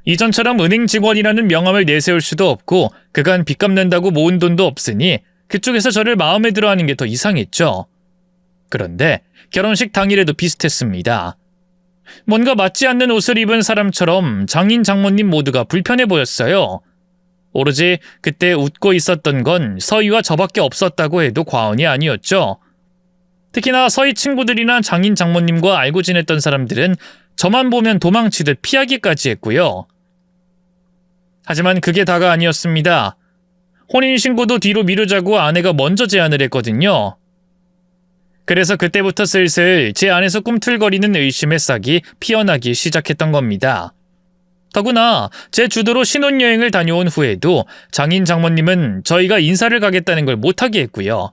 이전처럼 은행 직원이라는 명함을 내세울 수도 없고 그간 빚 갚는다고 모은 돈도 없으니 그쪽에서 저를 마음에 들어하는 게 더 이상했죠. 그런데 결혼식 당일에도 비슷했습니다. 뭔가 맞지 않는 옷을 입은 사람처럼 장인 장모님 모두가 불편해 보였어요. 오로지 그때 웃고 있었던 건 서희와 저밖에 없었다고 해도 과언이 아니었죠. 특히나 서희 친구들이나 장인 장모님과 알고 지냈던 사람들은 저만 보면 도망치듯 피하기까지 했고요. 하지만 그게 다가 아니었습니다. 혼인신고도 뒤로 미루자고 아내가 먼저 제안을 했거든요. 그래서 그때부터 슬슬 제 안에서 꿈틀거리는 의심의 싹이 피어나기 시작했던 겁니다. 더구나 제 주도로 신혼여행을 다녀온 후에도 장인 장모님은 저희가 인사를 가겠다는 걸 못하게 했고요.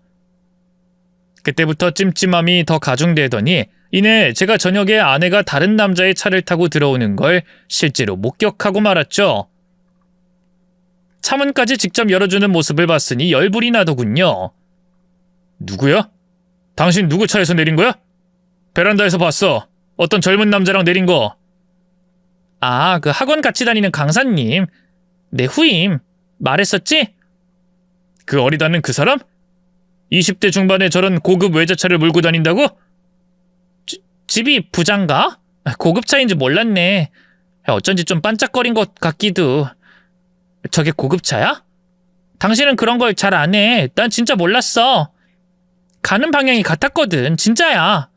그때부터 찜찜함이 더 가중되더니 이내 제가 저녁에 아내가 다른 남자의 차를 타고 들어오는 걸 실제로 목격하고 말았죠. 차문까지 직접 열어주는 모습을 봤으니 열불이 나더군요. 누구야? 당신 누구 차에서 내린 거야? 베란다에서 봤어. 어떤 젊은 남자랑 내린 거. 그 학원 같이 다니는 강사님. 내 후임. 말했었지? 그 어리다는 그 사람? 20대 중반에 저런 고급 외제차를 몰고 다닌다고? 집이 부자인가? 고급차인지 몰랐네. 어쩐지 좀 반짝거린 것 같기도. 저게 고급차야? 당신은 그런 걸 잘 안 해. 난 진짜 몰랐어. 가는 방향이 같았거든. 진짜야.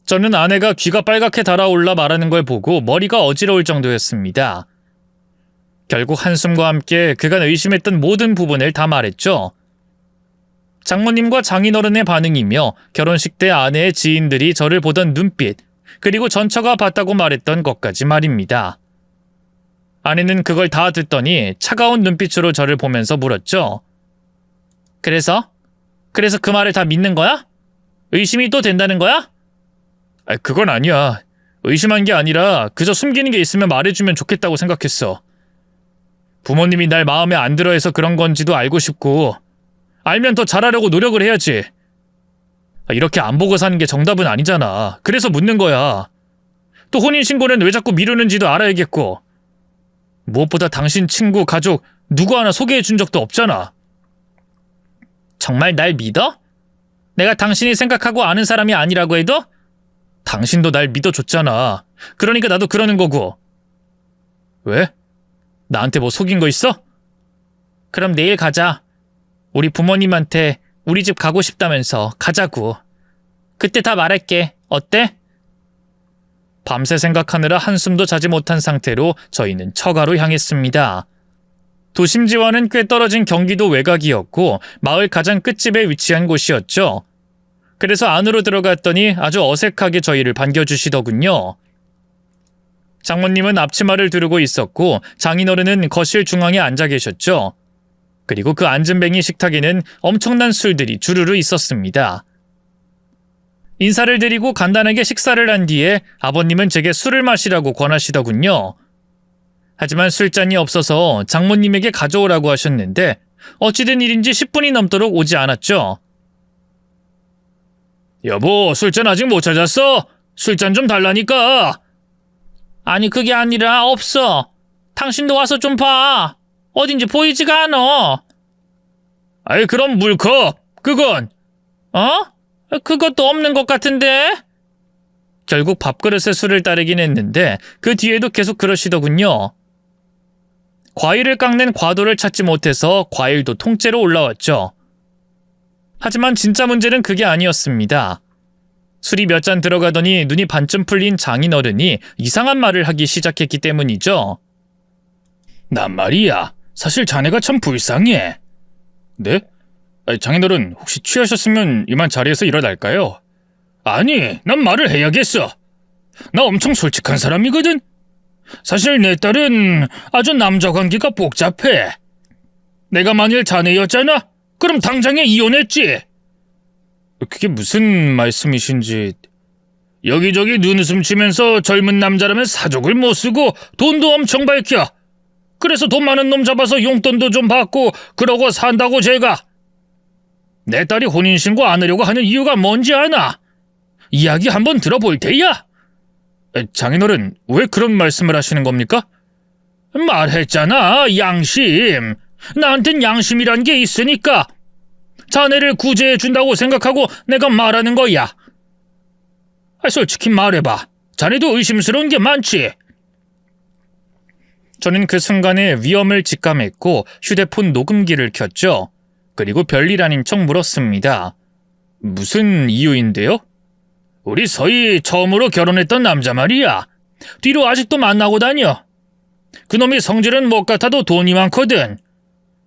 저는 아내가 귀가 빨갛게 달아올라 말하는 걸 보고 머리가 어지러울 정도였습니다. 결국 한숨과 함께 그간 의심했던 모든 부분을 다 말했죠. 장모님과 장인어른의 반응이며 결혼식 때 아내의 지인들이 저를 보던 눈빛, 그리고 전처가 봤다고 말했던 것까지 말입니다. 아내는 그걸 다 듣더니 차가운 눈빛으로 저를 보면서 물었죠. 그래서 그 말을 다 믿는 거야? 의심이 또 된다는 거야? 그건 아니야. 의심한 게 아니라 그저 숨기는 게 있으면 말해주면 좋겠다고 생각했어. 부모님이 날 마음에 안 들어해서 그런 건지도 알고 싶고 알면 더 잘하려고 노력을 해야지. 이렇게 안 보고 사는 게 정답은 아니잖아. 그래서 묻는 거야. 또 혼인신고는 왜 자꾸 미루는지도 알아야겠고 무엇보다 당신 친구, 가족 누구 하나 소개해 준 적도 없잖아. 정말 날 믿어? 내가 당신이 생각하고 아는 사람이 아니라고 해도? 당신도 날 믿어줬잖아. 그러니까 나도 그러는 거고. 왜? 나한테 뭐 속인 거 있어? 그럼 내일 가자. 우리 부모님한테 우리 집 가고 싶다면서 가자고. 그때 다 말할게. 어때? 밤새 생각하느라 한숨도 자지 못한 상태로 저희는 처가로 향했습니다. 도심지와는 꽤 떨어진 경기도 외곽이었고 마을 가장 끝집에 위치한 곳이었죠. 그래서 안으로 들어갔더니 아주 어색하게 저희를 반겨주시더군요. 장모님은 앞치마를 두르고 있었고 장인어른은 거실 중앙에 앉아 계셨죠. 그리고 그 앉은뱅이 식탁에는 엄청난 술들이 주르르 있었습니다. 인사를 드리고 간단하게 식사를 한 뒤에 아버님은 제게 술을 마시라고 권하시더군요. 하지만 술잔이 없어서 장모님에게 가져오라고 하셨는데 어찌된 일인지 10분이 넘도록 오지 않았죠. 여보, 술잔 아직 못 찾았어? 술잔 좀 달라니까. 아니 그게 아니라 없어. 당신도 와서 좀 봐. 어딘지 보이지가 않아. 아이 그럼 물컵. 그건. 그것도 없는 것 같은데? 결국 밥그릇에 술을 따르긴 했는데 그 뒤에도 계속 그러시더군요. 과일을 깎는 과도를 찾지 못해서 과일도 통째로 올라왔죠. 하지만 진짜 문제는 그게 아니었습니다. 술이 몇 잔 들어가더니 눈이 반쯤 풀린 장인어른이 이상한 말을 하기 시작했기 때문이죠. 난 말이야, 사실 자네가 참 불쌍해. 네? 장인어른, 혹시 취하셨으면 이만 자리에서 일어날까요? 아니, 난 말을 해야겠어. 나 엄청 솔직한 사람이거든. 사실 내 딸은 아주 남자 관계가 복잡해. 내가 만일 자네였잖아? 그럼 당장에 이혼했지. 그게 무슨 말씀이신지... 여기저기 눈웃음 치면서 젊은 남자라면 사족을 못 쓰고 돈도 엄청 밝혀. 그래서 돈 많은 놈 잡아서 용돈도 좀 받고 그러고 산다고 제가. 내 딸이 혼인신고 안 하려고 하는 이유가 뭔지 아나? 이야기 한번 들어볼 테야. 장인어른, 왜 그런 말씀을 하시는 겁니까? 말했잖아, 양심. 나한텐 양심이란 게 있으니까 자네를 구제해준다고 생각하고 내가 말하는 거야. 솔직히 말해봐. 자네도 의심스러운 게 많지? 저는 그 순간에 위험을 직감했고 휴대폰 녹음기를 켰죠. 그리고 별일 아닌 척 물었습니다. 무슨 이유인데요? 우리 서희 처음으로 결혼했던 남자 말이야. 뒤로 아직도 만나고 다녀. 그놈이 성질은 못 같아도 돈이 많거든.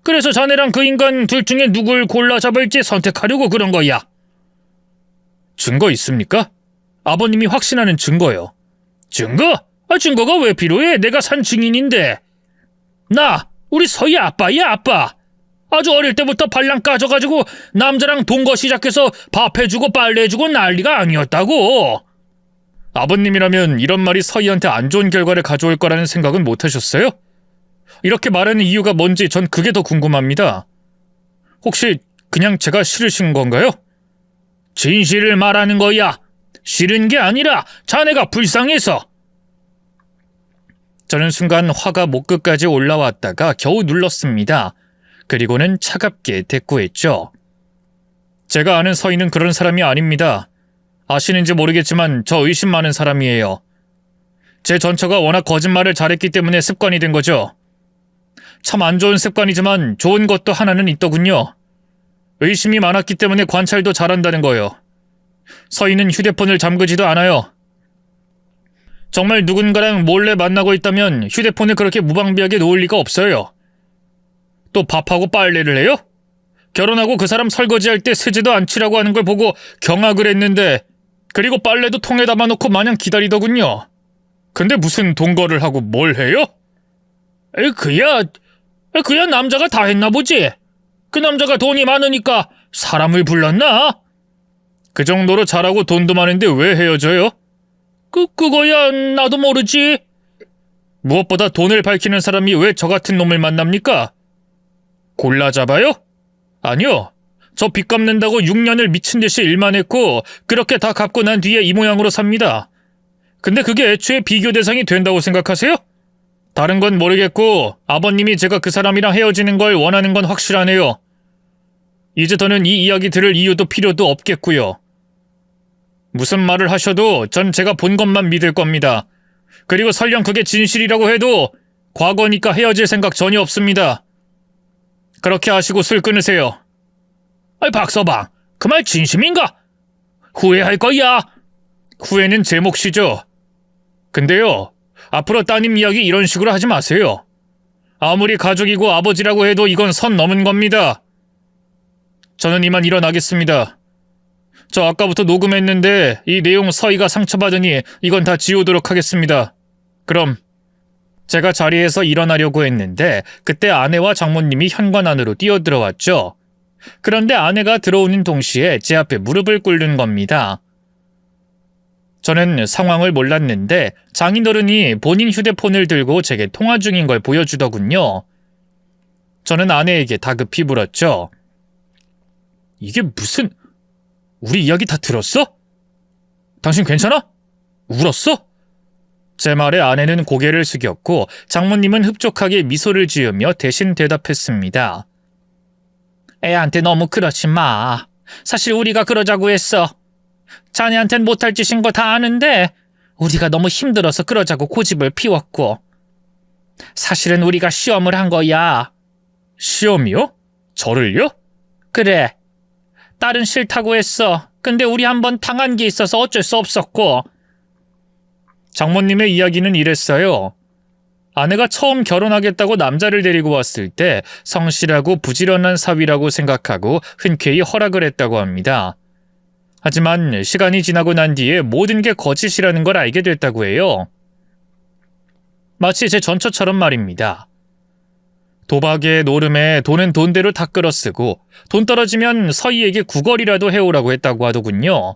그래서 자네랑 그 인간 둘 중에 누굴 골라 잡을지 선택하려고 그런 거야. 증거 있습니까? 아버님이 확신하는 증거요. 증거? 증거가 왜 필요해? 내가 산 증인인데. 우리 서희 아빠야, 아빠. 아주 어릴 때부터 발랑 까져가지고 남자랑 동거 시작해서 밥 해주고 빨래 해주고 난리가 아니었다고. 아버님이라면 이런 말이 서희한테 안 좋은 결과를 가져올 거라는 생각은 못 하셨어요? 이렇게 말하는 이유가 뭔지 전 그게 더 궁금합니다. 혹시 그냥 제가 싫으신 건가요? 진실을 말하는 거야. 싫은 게 아니라 자네가 불쌍해서. 저는 순간 화가 목끝까지 올라왔다가 겨우 눌렀습니다. 그리고는 차갑게 대꾸했죠. 제가 아는 서희는 그런 사람이 아닙니다. 아시는지 모르겠지만 저 의심 많은 사람이에요. 제 전처가 워낙 거짓말을 잘했기 때문에 습관이 된 거죠. 참 안 좋은 습관이지만 좋은 것도 하나는 있더군요. 의심이 많았기 때문에 관찰도 잘한다는 거요. 서희는 휴대폰을 잠그지도 않아요. 정말 누군가랑 몰래 만나고 있다면 휴대폰을 그렇게 무방비하게 놓을 리가 없어요. 또 밥하고 빨래를 해요? 결혼하고 그 사람 설거지할 때 세제도 안 치라고 하는 걸 보고 경악을 했는데, 그리고 빨래도 통에 담아놓고 마냥 기다리더군요. 근데 무슨 동거를 하고 뭘 해요? 그야 남자가 다 했나 보지. 그 남자가 돈이 많으니까 사람을 불렀나? 그 정도로 잘하고 돈도 많은데 왜 헤어져요? 그거야 나도 모르지. 무엇보다 돈을 밝히는 사람이 왜 저 같은 놈을 만납니까? 골라 잡아요? 아니요. 저 빚 갚는다고 6년을 미친 듯이 일만 했고 그렇게 다 갚고 난 뒤에 이 모양으로 삽니다. 근데 그게 애초에 비교 대상이 된다고 생각하세요? 다른 건 모르겠고 아버님이 제가 그 사람이랑 헤어지는 걸 원하는 건 확실하네요. 이제 더는 이 이야기 들을 이유도 필요도 없겠고요. 무슨 말을 하셔도 전 제가 본 것만 믿을 겁니다. 그리고 설령 그게 진실이라고 해도 과거니까 헤어질 생각 전혀 없습니다. 그렇게 하시고 술 끊으세요. 박서방, 그 말 진심인가? 후회할 거야. 후회는 제 몫이죠. 근데요, 앞으로 따님 이야기 이런 식으로 하지 마세요. 아무리 가족이고 아버지라고 해도 이건 선 넘은 겁니다. 저는 이만 일어나겠습니다. 저 아까부터 녹음했는데 이 내용 서희가 상처받으니 이건 다 지우도록 하겠습니다. 그럼. 제가 자리에서 일어나려고 했는데 그때 아내와 장모님이 현관 안으로 뛰어들어왔죠. 그런데 아내가 들어오는 동시에 제 앞에 무릎을 꿇는 겁니다. 저는 상황을 몰랐는데 장인어른이 본인 휴대폰을 들고 제게 통화 중인 걸 보여주더군요. 저는 아내에게 다급히 물었죠. 이게 무슨... 우리 이야기 다 들었어? 당신 괜찮아? 울었어? 제 말에 아내는 고개를 숙였고 장모님은 흡족하게 미소를 지으며 대신 대답했습니다. 애한테 너무 그러지 마. 사실 우리가 그러자고 했어. 자네한텐 못할 짓인 거 다 아는데 우리가 너무 힘들어서 그러자고 고집을 피웠고. 사실은 우리가 시험을 한 거야. 시험이요? 저를요? 그래. 딸은 싫다고 했어. 근데 우리 한번 당한 게 있어서 어쩔 수 없었고. 장모님의 이야기는 이랬어요. 아내가 처음 결혼하겠다고 남자를 데리고 왔을 때 성실하고 부지런한 사위라고 생각하고 흔쾌히 허락을 했다고 합니다. 하지만 시간이 지나고 난 뒤에 모든 게 거짓이라는 걸 알게 됐다고 해요. 마치 제 전처처럼 말입니다. 도박에 노름에 돈은 돈대로 다 끌어쓰고 돈 떨어지면 서희에게 구걸이라도 해오라고 했다고 하더군요.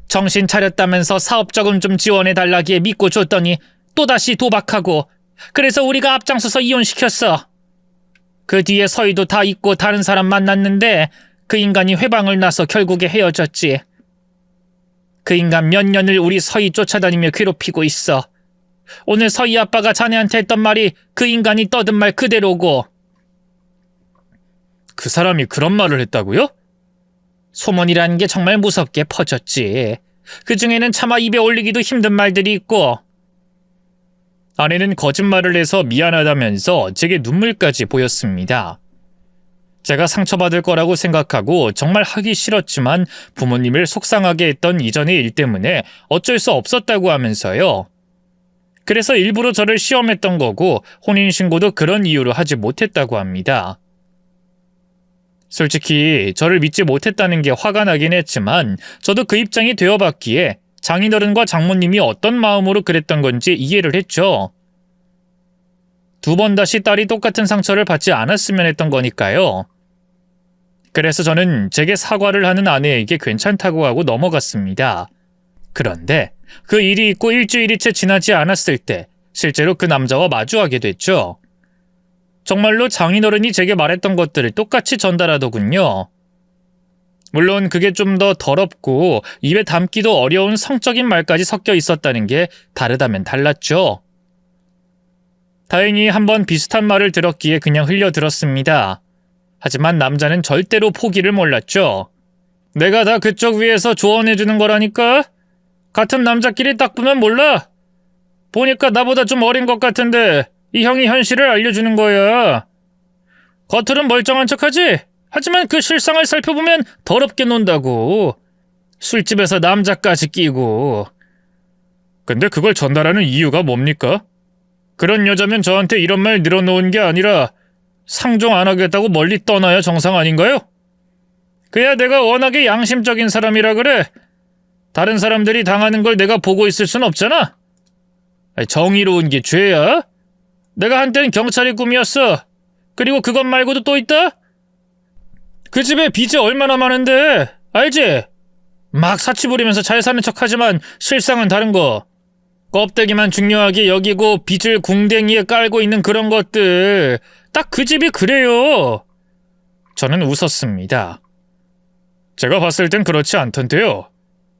정신 차렸다면서 사업자금 좀 지원해달라기에 믿고 줬더니 또다시 도박하고 그래서 우리가 앞장서서 이혼시켰어. 그 뒤에 서희도 다 잊고 다른 사람 만났는데 그 인간이 회방을 나서 결국에 헤어졌지. 그 인간 몇 년을 우리 서희 쫓아다니며 괴롭히고 있어. 오늘 서희 아빠가 자네한테 했던 말이 그 인간이 떠든 말 그대로고. 그 사람이 그런 말을 했다고요? 소문이라는 게 정말 무섭게 퍼졌지. 그중에는 차마 입에 올리기도 힘든 말들이 있고. 아내는 거짓말을 해서 미안하다면서 제게 눈물까지 보였습니다. 제가 상처받을 거라고 생각하고 정말 하기 싫었지만 부모님을 속상하게 했던 이전의 일 때문에 어쩔 수 없었다고 하면서요. 그래서 일부러 저를 시험했던 거고 혼인신고도 그런 이유로 하지 못했다고 합니다. 솔직히 저를 믿지 못했다는 게 화가 나긴 했지만 저도 그 입장이 되어봤기에 장인어른과 장모님이 어떤 마음으로 그랬던 건지 이해를 했죠. 두 번 다시 딸이 똑같은 상처를 받지 않았으면 했던 거니까요. 그래서 저는 제게 사과를 하는 아내에게 괜찮다고 하고 넘어갔습니다. 그런데 그 일이 있고 일주일이 채 지나지 않았을 때 실제로 그 남자와 마주하게 됐죠. 정말로 장인어른이 제게 말했던 것들을 똑같이 전달하더군요. 물론 그게 좀 더 더럽고 입에 담기도 어려운 성적인 말까지 섞여 있었다는 게 다르다면 달랐죠. 다행히 한번 비슷한 말을 들었기에 그냥 흘려들었습니다. 하지만 남자는 절대로 포기를 몰랐죠. 내가 다 그쪽 위에서 조언해주는 거라니까? 같은 남자끼리 딱 보면 몰라? 보니까 나보다 좀 어린 것 같은데 이 형이 현실을 알려주는 거야. 겉으론 멀쩡한 척하지? 하지만 그 실상을 살펴보면 더럽게 논다고. 술집에서 남자까지 끼고. 근데 그걸 전달하는 이유가 뭡니까? 그런 여자면 저한테 이런 말 늘어놓은 게 아니라 상종 안 하겠다고 멀리 떠나야 정상 아닌가요? 그야 내가 워낙에 양심적인 사람이라 그래. 다른 사람들이 당하는 걸 내가 보고 있을 순 없잖아. 정의로운 게 죄야? 내가 한때는 경찰이 꿈이었어. 그리고 그것 말고도 또 있다? 그 집에 빚이 얼마나 많은데 알지? 막 사치 부리면서 잘 사는 척하지만 실상은 다른 거. 껍데기만 중요하게 여기고 빚을 궁뎅이에 깔고 있는 그런 것들. 딱 그 집이 그래요. 저는 웃었습니다. 제가 봤을 땐 그렇지 않던데요.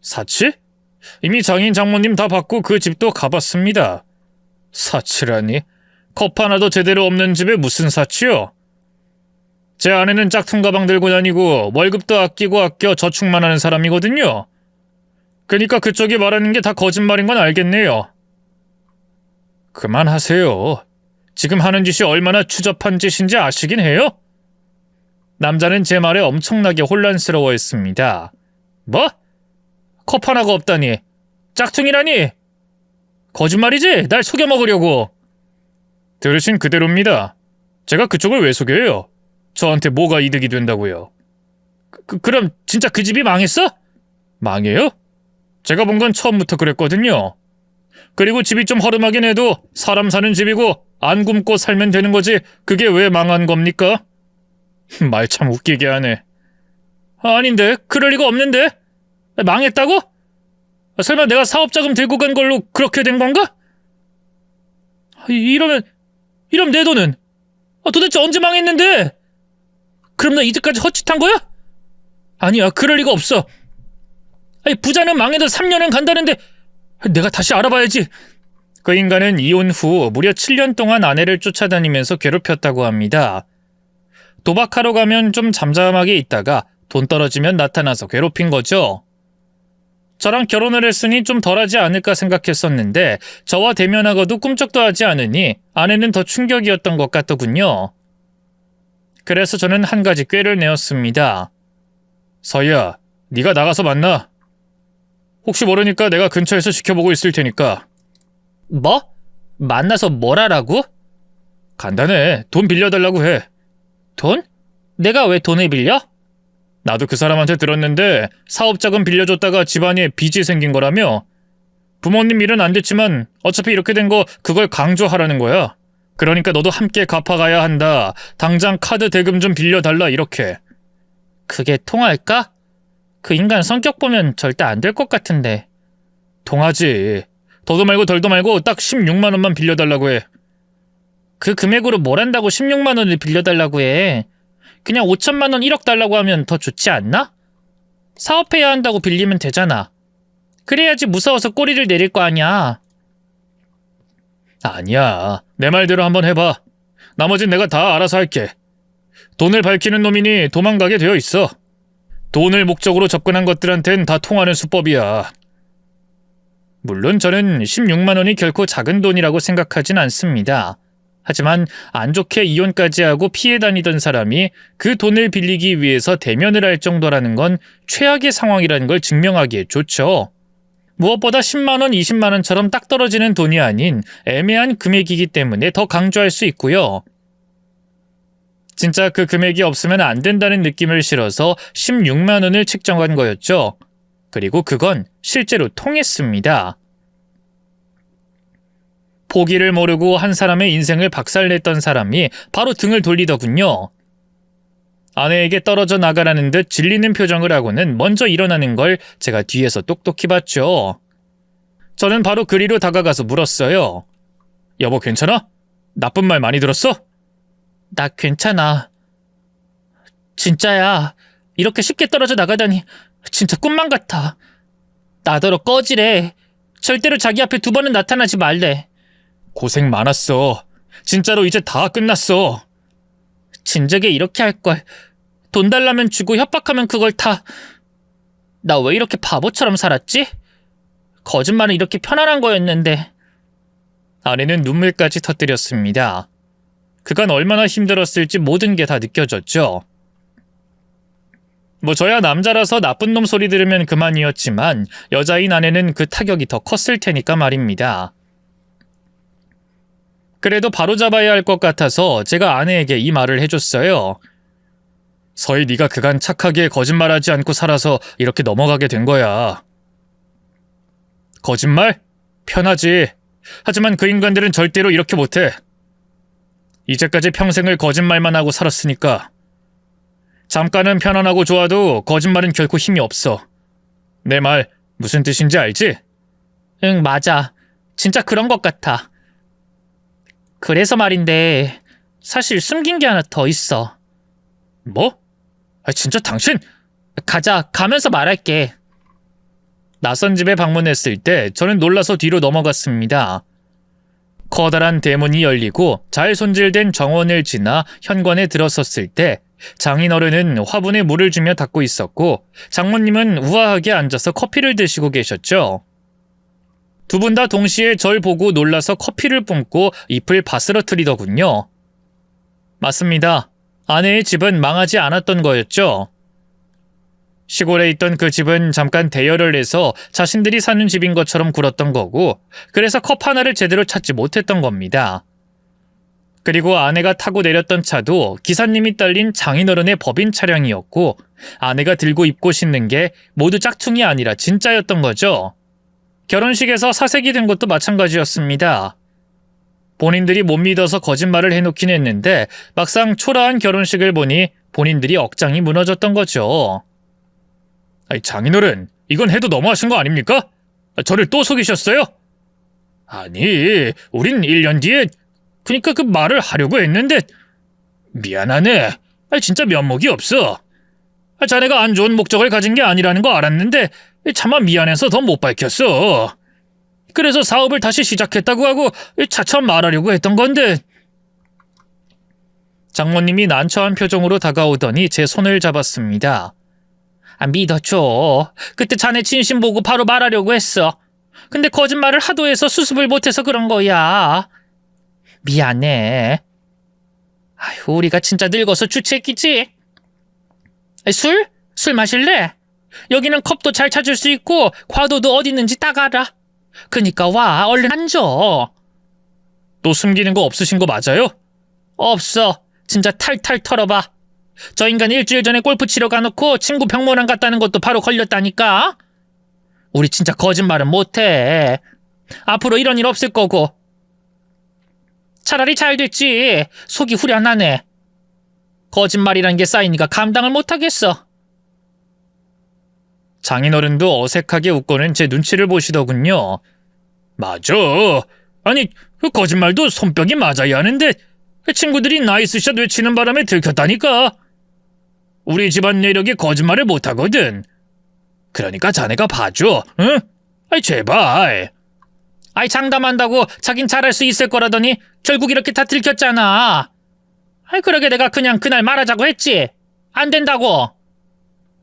사치? 이미 장인 장모님 다 받고 그 집도 가봤습니다. 사치라니? 컵 하나도 제대로 없는 집에 무슨 사치요? 제 아내는 짝퉁 가방 들고 다니고 월급도 아끼고 아껴 저축만 하는 사람이거든요. 그러니까 그쪽이 말하는 게 다 거짓말인 건 알겠네요. 그만하세요. 지금 하는 짓이 얼마나 추접한 짓인지 아시긴 해요? 남자는 제 말에 엄청나게 혼란스러워했습니다. 뭐? 컵 하나가 없다니. 짝퉁이라니? 거짓말이지? 날 속여먹으려고. 들으신 그대로입니다. 제가 그쪽을 왜 속여요? 저한테 뭐가 이득이 된다고요? 그럼 진짜 그 집이 망했어? 망해요? 제가 본 건 처음부터 그랬거든요. 그리고 집이 좀 허름하긴 해도 사람 사는 집이고 안 굶고 살면 되는 거지 그게 왜 망한 겁니까? 말 참 웃기게 하네. 아닌데 그럴 리가 없는데? 망했다고? 설마 내가 사업자금 들고 간 걸로 그렇게 된 건가? 이러면 내 돈은? 도대체 언제 망했는데? 그럼 나 이제까지 헛짓한 거야? 아니야 그럴 리가 없어. 부자는 망해도 3년은 간다는데 내가 다시 알아봐야지. 그 인간은 이혼 후 무려 7년 동안 아내를 쫓아다니면서 괴롭혔다고 합니다. 도박하러 가면 좀 잠잠하게 있다가 돈 떨어지면 나타나서 괴롭힌 거죠. 저랑 결혼을 했으니 좀 덜하지 않을까 생각했었는데 저와 대면하고도 꿈쩍도 하지 않으니 아내는 더 충격이었던 것 같더군요. 그래서 저는 한 가지 꾀를 내었습니다. 서희야, 네가 나가서 만나. 혹시 모르니까 내가 근처에서 지켜보고 있을 테니까. 뭐? 만나서 뭘 하라고? 간단해. 돈 빌려달라고 해. 돈? 내가 왜 돈을 빌려? 나도 그 사람한테 들었는데 사업자금 빌려줬다가 집안에 빚이 생긴 거라며. 부모님 일은 안 됐지만 어차피 이렇게 된 거 그걸 강조하라는 거야. 그러니까 너도 함께 갚아가야 한다. 당장 카드 대금 좀 빌려달라 이렇게. 그게 통할까? 그 인간 성격 보면 절대 안 될 것 같은데. 통하지. 더도 말고 덜도 말고 딱 16만 원만 빌려달라고 해. 그 금액으로 뭘 한다고 16만 원을 빌려달라고 해. 그냥 5천만 원 1억 달라고 하면 더 좋지 않나? 사업해야 한다고 빌리면 되잖아. 그래야지 무서워서 꼬리를 내릴 거 아니야. 아니야. 내 말대로 한번 해봐. 나머진 내가 다 알아서 할게. 돈을 밝히는 놈이니 도망가게 되어 있어. 돈을 목적으로 접근한 것들한텐 다 통하는 수법이야. 물론 저는 16만 원이 결코 작은 돈이라고 생각하진 않습니다. 하지만 안 좋게 이혼까지 하고 피해 다니던 사람이 그 돈을 빌리기 위해서 대면을 할 정도라는 건 최악의 상황이라는 걸 증명하기에 좋죠. 무엇보다 10만 원, 20만 원처럼 딱 떨어지는 돈이 아닌 애매한 금액이기 때문에 더 강조할 수 있고요. 진짜 그 금액이 없으면 안 된다는 느낌을 실어서 16만 원을 책정한 거였죠. 그리고 그건 실제로 통했습니다. 포기를 모르고 한 사람의 인생을 박살냈던 사람이 바로 등을 돌리더군요. 아내에게 떨어져 나가라는 듯 질리는 표정을 하고는 먼저 일어나는 걸 제가 뒤에서 똑똑히 봤죠. 저는 바로 그리로 다가가서 물었어요. 여보 괜찮아? 나쁜 말 많이 들었어? 나 괜찮아. 진짜야. 이렇게 쉽게 떨어져 나가다니 진짜 꿈만 같아. 나더러 꺼지래. 절대로 자기 앞에 2번은 나타나지 말래. 고생 많았어. 진짜로 이제 다 끝났어. 진작에 이렇게 할걸. 돈 달라면 주고 협박하면 그걸 다... 나 왜 이렇게 바보처럼 살았지? 거짓말은 이렇게 편안한 거였는데. 아내는 눈물까지 터뜨렸습니다. 그간 얼마나 힘들었을지 모든 게 다 느껴졌죠. 뭐 저야 남자라서 나쁜 놈 소리 들으면 그만이었지만 여자인 아내는 그 타격이 더 컸을 테니까 말입니다. 그래도 바로잡아야 할 것 같아서 제가 아내에게 이 말을 해줬어요. 서희 네가 그간 착하게 거짓말하지 않고 살아서 이렇게 넘어가게 된 거야. 거짓말? 편하지. 하지만 그 인간들은 절대로 이렇게 못해. 이제까지 평생을 거짓말만 하고 살았으니까. 잠깐은 편안하고 좋아도 거짓말은 결코 힘이 없어. 내 말 무슨 뜻인지 알지? 응, 맞아. 진짜 그런 것 같아. 그래서 말인데 사실 숨긴 게 하나 더 있어. 뭐? 진짜 당신? 가자. 가면서 말할게. 낯선 집에 방문했을 때 저는 놀라서 뒤로 넘어갔습니다. 커다란 대문이 열리고 잘 손질된 정원을 지나 현관에 들어섰을 때 장인어른은 화분에 물을 주며 닦고 있었고 장모님은 우아하게 앉아서 커피를 드시고 계셨죠. 두 분 다 동시에 절 보고 놀라서 커피를 뿜고 잎을 바스러뜨리더군요. 맞습니다. 아내의 집은 망하지 않았던 거였죠. 시골에 있던 그 집은 잠깐 대여를 해서 자신들이 사는 집인 것처럼 굴었던 거고 그래서 컵 하나를 제대로 찾지 못했던 겁니다. 그리고 아내가 타고 내렸던 차도 기사님이 딸린 장인어른의 법인 차량이었고 아내가 들고 입고 신는 게 모두 짝퉁이 아니라 진짜였던 거죠. 결혼식에서 사색이 된 것도 마찬가지였습니다. 본인들이 못 믿어서 거짓말을 해놓긴 했는데 막상 초라한 결혼식을 보니 본인들이 억장이 무너졌던 거죠. 아니, 장인어른, 이건 해도 너무하신 거 아닙니까? 저를 또 속이셨어요? 아니, 우린 1년 뒤에 그니까 그 말을 하려고 했는데 미안하네. 진짜 면목이 없어. 자네가 안 좋은 목적을 가진 게 아니라는 거 알았는데 차마 미안해서 더 못 밝혔어. 그래서 사업을 다시 시작했다고 하고 차차 말하려고 했던 건데. 장모님이 난처한 표정으로 다가오더니 제 손을 잡았습니다. 믿어줘. 그때 자네 진심 보고 바로 말하려고 했어. 근데 거짓말을 하도 해서 수습을 못해서 그런 거야. 미안해. 아휴, 우리가 진짜 늙어서 주책이지. 술? 술 마실래? 여기는 컵도 잘 찾을 수 있고 과도도 어디 있는지 딱 알아. 그니까 와, 얼른 앉아. 또 숨기는 거 없으신 거 맞아요? 없어. 진짜 탈탈 털어봐. 저 인간 일주일 전에 골프 치러 가놓고 친구 병문안 갔다는 것도 바로 걸렸다니까. 우리 진짜 거짓말은 못해. 앞으로 이런 일 없을 거고. 차라리 잘 됐지. 속이 후련하네. 거짓말이란 게 쌓이니까 감당을 못하겠어. 장인어른도 어색하게 웃고는 제 눈치를 보시더군요. 맞아. 아니, 그 거짓말도 손뼉이 맞아야 하는데 친구들이 나이스샷 외치는 바람에 들켰다니까. 우리 집안 내력이 거짓말을 못하거든. 그러니까 자네가 봐줘, 응? 아이, 제발. 아이, 장담한다고 자긴 잘할 수 있을 거라더니 결국 이렇게 다 들켰잖아. 아이, 그러게 내가 그냥 그날 말하자고 했지. 안 된다고.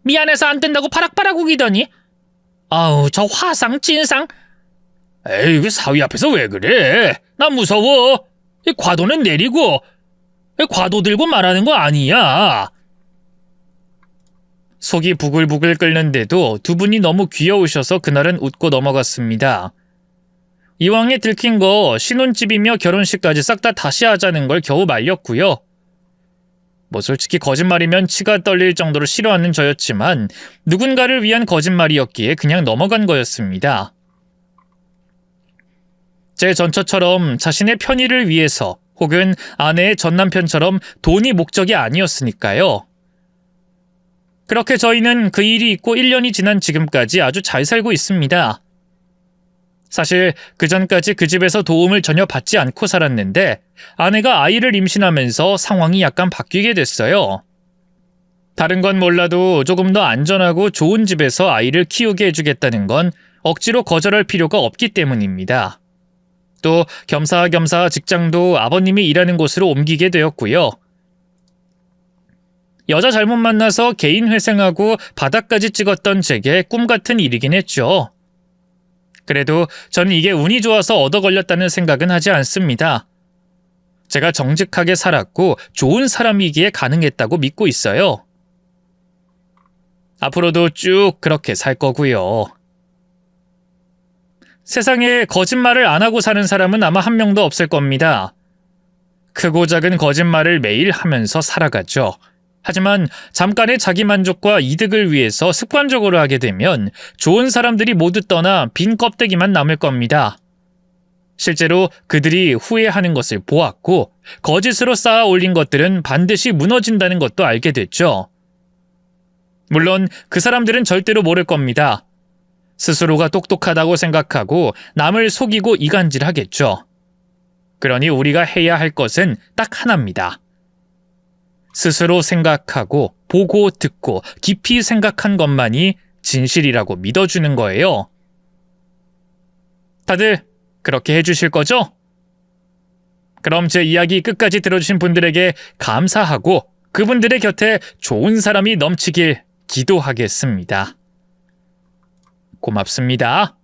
미안해서 안 된다고 파락파락 우기더니. 아우, 저 화상 찐상. 에이, 그 사위 앞에서 왜 그래? 나 무서워. 이 과도는 내리고 과도 들고 말하는 거 아니야. 속이 부글부글 끓는데도 두 분이 너무 귀여우셔서 그날은 웃고 넘어갔습니다. 이왕에 들킨 거 신혼집이며 결혼식까지 싹 다 다시 하자는 걸 겨우 말렸고요. 뭐 솔직히 거짓말이면 치가 떨릴 정도로 싫어하는 저였지만 누군가를 위한 거짓말이었기에 그냥 넘어간 거였습니다. 제 전처처럼 자신의 편의를 위해서 혹은 아내의 전남편처럼 돈이 목적이 아니었으니까요. 그렇게 저희는 그 일이 있고 1년이 지난 지금까지 아주 잘 살고 있습니다. 사실 그전까지 그 집에서 도움을 전혀 받지 않고 살았는데 아내가 아이를 임신하면서 상황이 약간 바뀌게 됐어요. 다른 건 몰라도 조금 더 안전하고 좋은 집에서 아이를 키우게 해주겠다는 건 억지로 거절할 필요가 없기 때문입니다. 또 겸사겸사 직장도 아버님이 일하는 곳으로 옮기게 되었고요. 여자 잘못 만나서 개인 회생하고 바닥까지 찍었던 제게 꿈같은 일이긴 했죠. 그래도 저는 이게 운이 좋아서 얻어 걸렸다는 생각은 하지 않습니다. 제가 정직하게 살았고 좋은 사람이기에 가능했다고 믿고 있어요. 앞으로도 쭉 그렇게 살 거고요. 세상에 거짓말을 안 하고 사는 사람은 아마 한 명도 없을 겁니다. 크고 작은 거짓말을 매일 하면서 살아가죠. 하지만 잠깐의 자기만족과 이득을 위해서 습관적으로 하게 되면 좋은 사람들이 모두 떠나 빈 껍데기만 남을 겁니다. 실제로 그들이 후회하는 것을 보았고 거짓으로 쌓아 올린 것들은 반드시 무너진다는 것도 알게 됐죠. 물론 그 사람들은 절대로 모를 겁니다. 스스로가 똑똑하다고 생각하고 남을 속이고 이간질하겠죠. 그러니 우리가 해야 할 것은 딱 하나입니다. 스스로 생각하고 보고 듣고 깊이 생각한 것만이 진실이라고 믿어주는 거예요. 다들 그렇게 해주실 거죠? 그럼 제 이야기 끝까지 들어주신 분들에게 감사하고 그분들의 곁에 좋은 사람이 넘치길 기도하겠습니다. 고맙습니다.